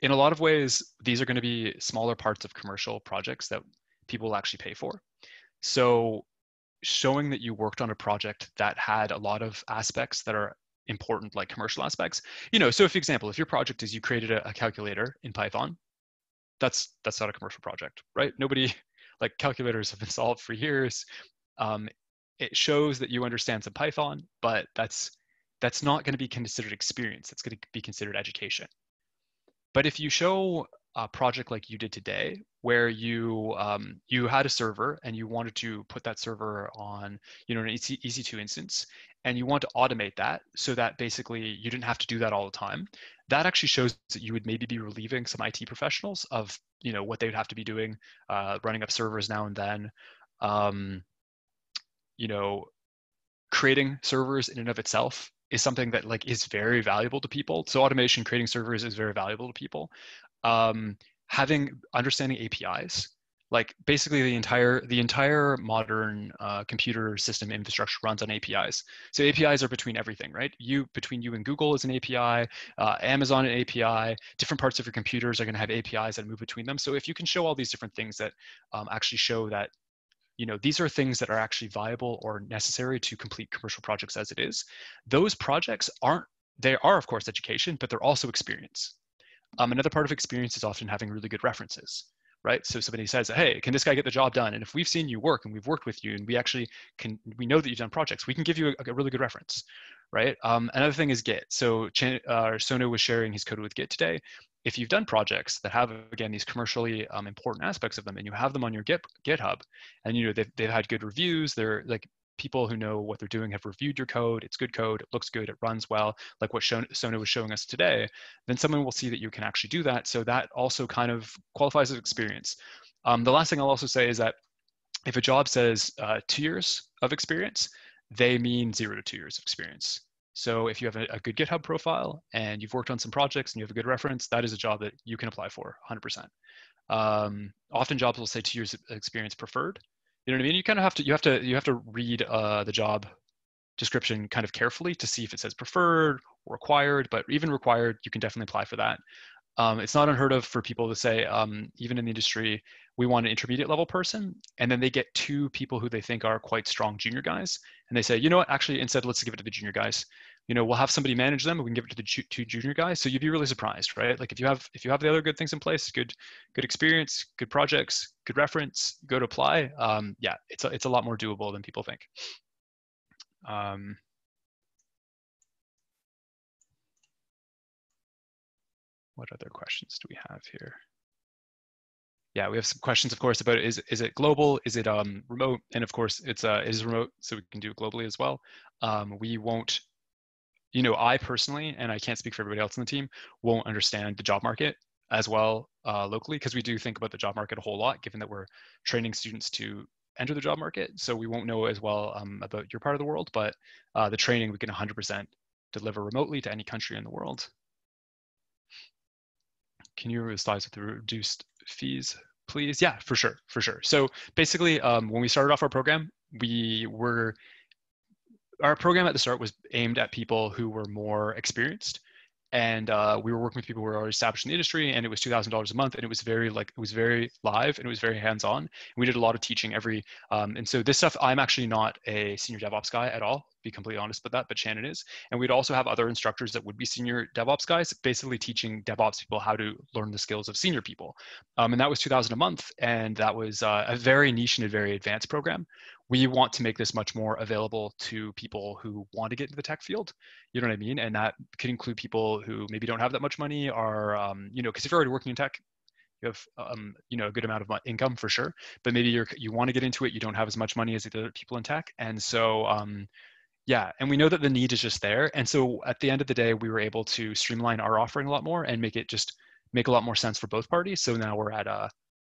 a lot of ways, these are going to be smaller parts of commercial projects that people will actually pay for. So showing that you worked on a project that had a lot of aspects that are important, like commercial aspects. So for example, if your project is you created a calculator in Python, that's not a commercial project, right? Nobody, like, calculators have been solved for years. It shows that you understand some Python, but that's not going to be considered experience. That's going to be considered education. But if you show a project like you did today, where you had a server and you wanted to put that server on an EC2 instance, and you want to automate that so that basically you didn't have to do that all the time, that actually shows that you would maybe be relieving some IT professionals of what they would have to be doing, running up servers now and then, creating servers in and of itself is something that is very valuable to people. So automation, creating servers is very valuable to people. Understanding APIs, like basically the entire modern computer system infrastructure runs on APIs. So APIs are between everything, right? Between you and Google is an API, Amazon an API, different parts of your computers are going to have APIs that move between them. So if you can show all these different things that actually show that these are things that are actually viable or necessary to complete commercial projects as it is, those projects are of course education, but they're also experience. Another part of experience is often having really good references, right? So somebody says, hey, can this guy get the job done? And if we've seen you work and we've worked with you and we know that you've done projects, we can give you a really good reference, right? Another thing is Git. So Sona was sharing his code with Git today. If you've done projects that have, again, these commercially important aspects of them, and you have them on your GitHub, and they've had good reviews, they're like, people who know what they're doing have reviewed your code, it's good code, it looks good, it runs well, like what Sona was showing us today, then someone will see that you can actually do that. So that also kind of qualifies as experience. The last thing I'll also say is that if a job says 2 years of experience, they mean 0 to 2 years of experience. So if you have a good GitHub profile and you've worked on some projects and you have a good reference, that is a job that you can apply for 100%. Often jobs will say 2 years of experience preferred. You know what I mean? You kind of have to read the job description kind of carefully to see if it says preferred or required, but even required, you can definitely apply for that. It's not unheard of for people to say, even in the industry, we want an intermediate level person, and then they get 2 people who they think are quite strong junior guys, and they say, you know what, actually, instead, let's give it to the junior guys. we'll have somebody manage them and we can give it to the two junior guys. So you'd be really surprised, right? Like if you have the other good things in place, good experience, good projects, good reference, go to apply. Yeah, it's a lot more doable than people think. What other questions do we have here? Yeah, we have some questions, of course, about is it global? Is it remote? And of course, it is remote, so we can do it globally as well. We won't, I personally, and I can't speak for everybody else in the team, won't understand the job market as well locally, because we do think about the job market a whole lot, given that we're training students to enter the job market. So we won't know as well about your part of the world, but the training we can 100% deliver remotely to any country in the world. Can you review slides with the reduced fees, please? Yeah, for sure. So basically, when we started off our program, our program at the start was aimed at people who were more experienced, and we were working with people who were already established in the industry, and it was $2,000 a month, and it was very live, and it was very hands-on. And we did a lot of teaching and so this stuff, I'm actually not a senior DevOps guy at all, be completely honest about that, but Shannon is. And we'd also have other instructors that would be senior DevOps guys, basically teaching DevOps people how to learn the skills of senior people. And that was $2,000 a month, and that was a very niche and a very advanced program. We want to make this much more available to people who want to get into the tech field. You know what I mean? And that could include people who maybe don't have that much money, or because if you're already working in tech, you have a good amount of income for sure. But maybe you want to get into it, you don't have as much money as the other people in tech, and so yeah, and we know that the need is just there. And so at the end of the day, we were able to streamline our offering a lot more and make a lot more sense for both parties. So now we're at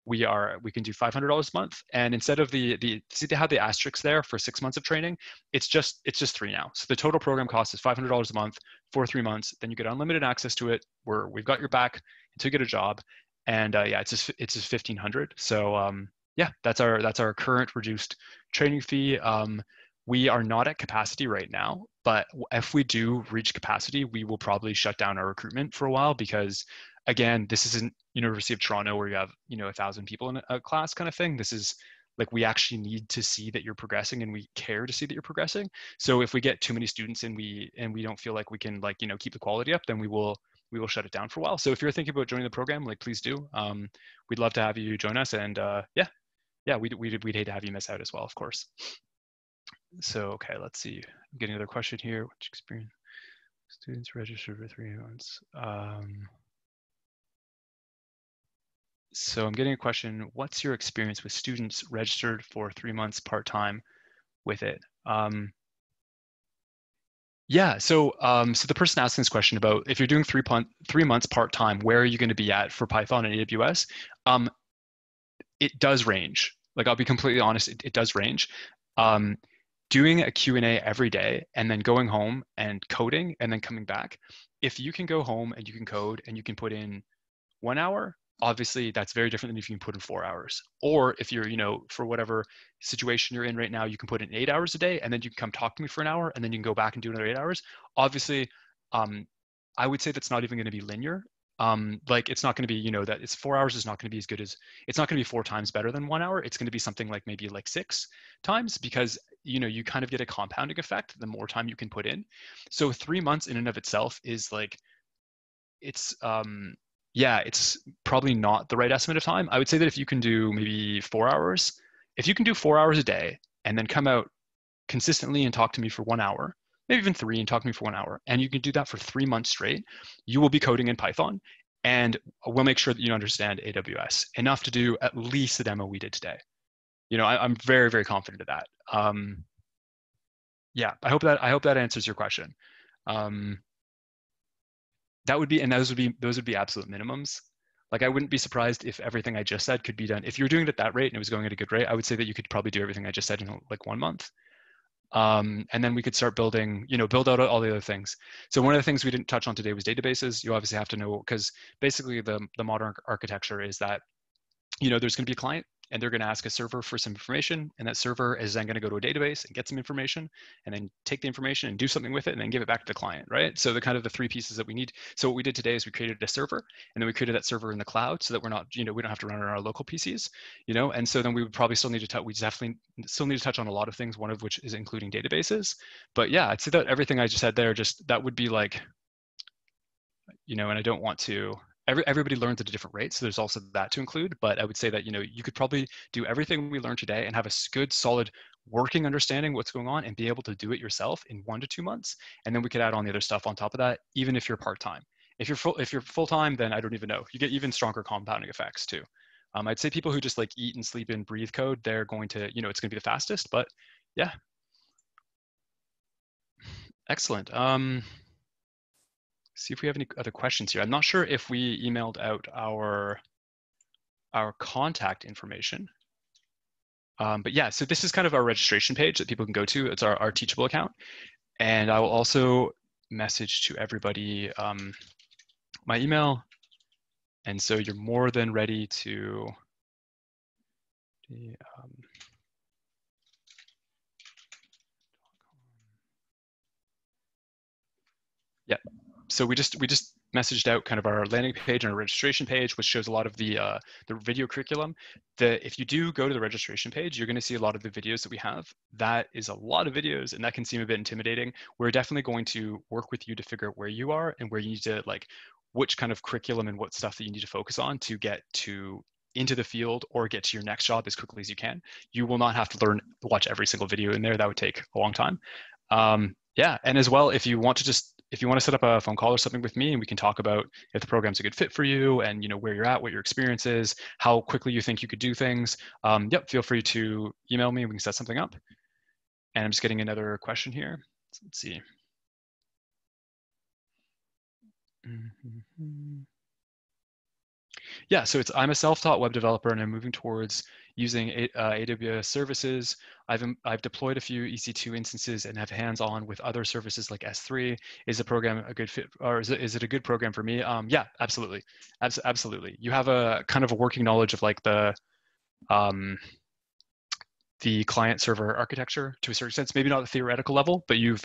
we can do $500 a month, and instead of see, they have the asterisk there for 6 months of training. It's just 3 now. So the total program cost is $500 a month for 3 months. Then you get unlimited access to it. We've got your back until you get a job, and yeah, it's just $1,500. So yeah, that's our current reduced training fee. We are not at capacity right now, but if we do reach capacity, we will probably shut down our recruitment for a while, because again, this isn't University of Toronto where you have 1,000 people in a class kind of thing. This is like, we actually need to see that you're progressing, and we care to see that you're progressing. So if we get too many students and we don't feel like we can keep the quality up, then we will shut it down for a while. So if you're thinking about joining the program, please do. We'd love to have you join us, and yeah, we'd hate to have you miss out as well, of course. So, okay, let's see. I'm getting another question here. Which experience students registered for 3 months? So I'm getting a question. What's your experience with students registered for 3 months part-time with it? Yeah, so the person asking this question about if you're doing 3 months part-time, where are you going to be at for Python and AWS? It does range. I'll be completely honest, it does range. Doing a Q&A every day and then going home and coding and then coming back, if you can go home and you can code and you can put in 1 hour, obviously that's very different than if you can put in 4 hours. Or if you're, for whatever situation you're in right now, you can put in 8 hours a day, and then you can come talk to me for an hour, and then you can go back and do another 8 hours. Obviously, I would say that's not even going to be linear. It's not going to be, that it's 4 hours is not going to be as good as, it's not going to be 4 times better than 1 hour. It's going to be something like maybe 6 times, because, you kind of get a compounding effect the more time you can put in. So 3 months in and of itself is yeah, it's probably not the right estimate of time. I would say that if you can do maybe 4 hours, if you can do 4 hours a day and then come out consistently and talk to me for 1 hour, maybe even 3 and talk to me for 1 hour, and you can do that for 3 months straight, you will be coding in Python, and we'll make sure that you understand AWS enough to do at least the demo we did today. I'm very, very confident of that. Yeah, I hope that answers your question. That would be, and those would be absolute minimums. I wouldn't be surprised if everything I just said could be done. If you're doing it at that rate and it was going at a good rate, I would say that you could probably do everything I just said in 1 month. And then we could start building, build out all the other things. So one of the things we didn't touch on today was databases. You obviously have to know, because basically the modern architecture is that, there's going to be a client and they're going to ask a server for some information, and that server is then going to go to a database and get some information, and then take the information and do something with it, and then give it back to the client, right? So the kind of the three pieces that we need. So what we did today is we created a server, and then we created that server in the cloud so that we're not, we don't have to run on our local PCs, and so then we would probably still need to touch, we definitely still need to touch on a lot of things, one of which is including databases. But yeah, I'd say that everything I just said there, just that would be like, and I don't want to, everybody learns at a different rate, so there's also that to include. But I would say that you could probably do everything we learned today and have a good, solid working understanding what's going on and be able to do it yourself in 1 to 2 months. And then we could add on the other stuff on top of that, even if you're part-time. If you're full-time, then I don't even know. You get even stronger compounding effects too. I'd say people who just like eat and sleep and breathe code, they're going to, it's going to be the fastest. But yeah, excellent. See if we have any other questions here. I'm not sure if we emailed out our contact information. But yeah, so this is kind of our registration page that people can go to. It's our Teachable account. And I will also message to everybody my email. And so you're more than ready to yeah. So we just messaged out kind of our landing page and our registration page, which shows a lot of the video curriculum. If you do go to the registration page, you're going to see a lot of the videos that we have. That is a lot of videos, and that can seem a bit intimidating. We're definitely going to work with you to figure out where you are and where you need to, like, which kind of curriculum and what stuff that you need to focus on to get into the field or get to your next job as quickly as you can. You will not have to watch every single video in there. That would take a long time. Yeah, and as well, if you want to set up a phone call or something with me, and we can talk about if the program's a good fit for you and where you're at, what your experience is, how quickly you think you could do things, yep, feel free to email me and we can set something up. And I'm just getting another question here. Let's see. Yeah, so I'm a self-taught web developer and I'm moving towards using AWS services. I've deployed a few EC2 instances and have hands-on with other services like S3. Is the program a good fit, or is it a good program for me? Yeah, absolutely, absolutely. You have a kind of a working knowledge of like the client-server architecture to a certain extent, maybe not the theoretical level, but you've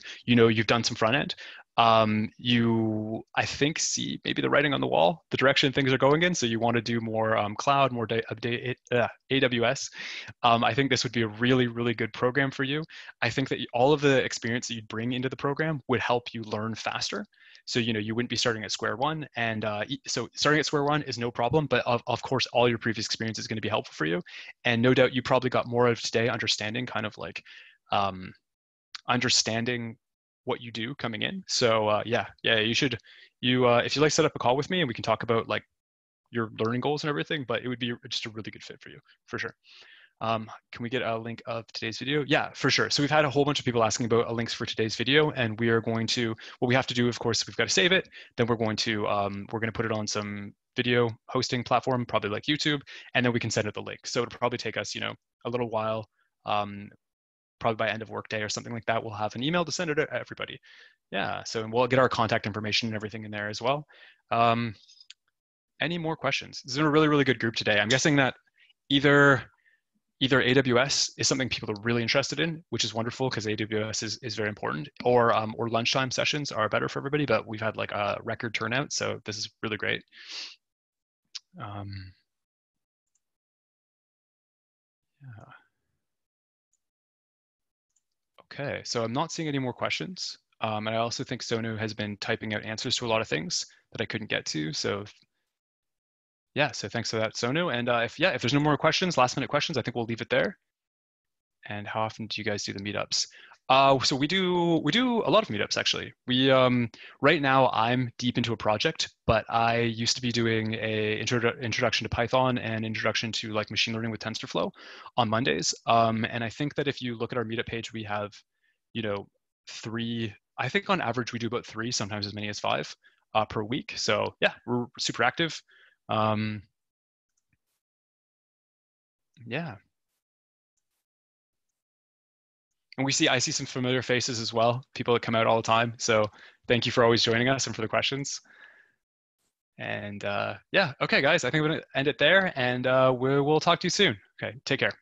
done some front end. I think see maybe the writing on the wall, the direction things are going in. So you want to do more cloud, more AWS. I think this would be a really, really good program for you. I think that all of the experience that you'd bring into the program would help you learn faster. So, you wouldn't be starting at square one. And so starting at square one is no problem, but of course, all your previous experience is going to be helpful for you. And no doubt you probably got more of today understanding kind of like understanding what you do coming in. So yeah, you should, if you like, set up a call with me and we can talk about like your learning goals and everything, but it would be just a really good fit for you, for sure. Can we get a link of today's video? Yeah, for sure. So we've had a whole bunch of people asking about links for today's video, and we are going to, what we have to do, of course, we've got to save it. Then we're going to put it on some video hosting platform, probably like YouTube, and then we can send it the link. So it'll probably take us, a little while, probably by end of workday or something like that. We'll have an email to send it to everybody. Yeah, so we'll get our contact information and everything in there as well. Any more questions? This is a really, really good group today. I'm guessing that either AWS is something people are really interested in, which is wonderful because AWS is very important, or lunchtime sessions are better for everybody, but we've had like a record turnout, so this is really great. Yeah. Okay, so I'm not seeing any more questions. And I also think Sonu has been typing out answers to a lot of things that I couldn't get to. So yeah, so thanks for that, Sonu. And if there's no more questions, last minute questions, I think we'll leave it there. And how often do you guys do the meetups? So we do a lot of meetups actually. We right now I'm deep into a project, but I used to be doing a introduction to Python and introduction to like machine learning with TensorFlow on Mondays. And I think that if you look at our meetup page, we have 3. I think on average we do about 3, sometimes as many as 5 per week. So yeah, we're super active. Yeah. And I see some familiar faces as well, people that come out all the time. So thank you for always joining us and for the questions. And yeah, okay, guys, I think we're going to end it there, and we'll talk to you soon. Okay, take care.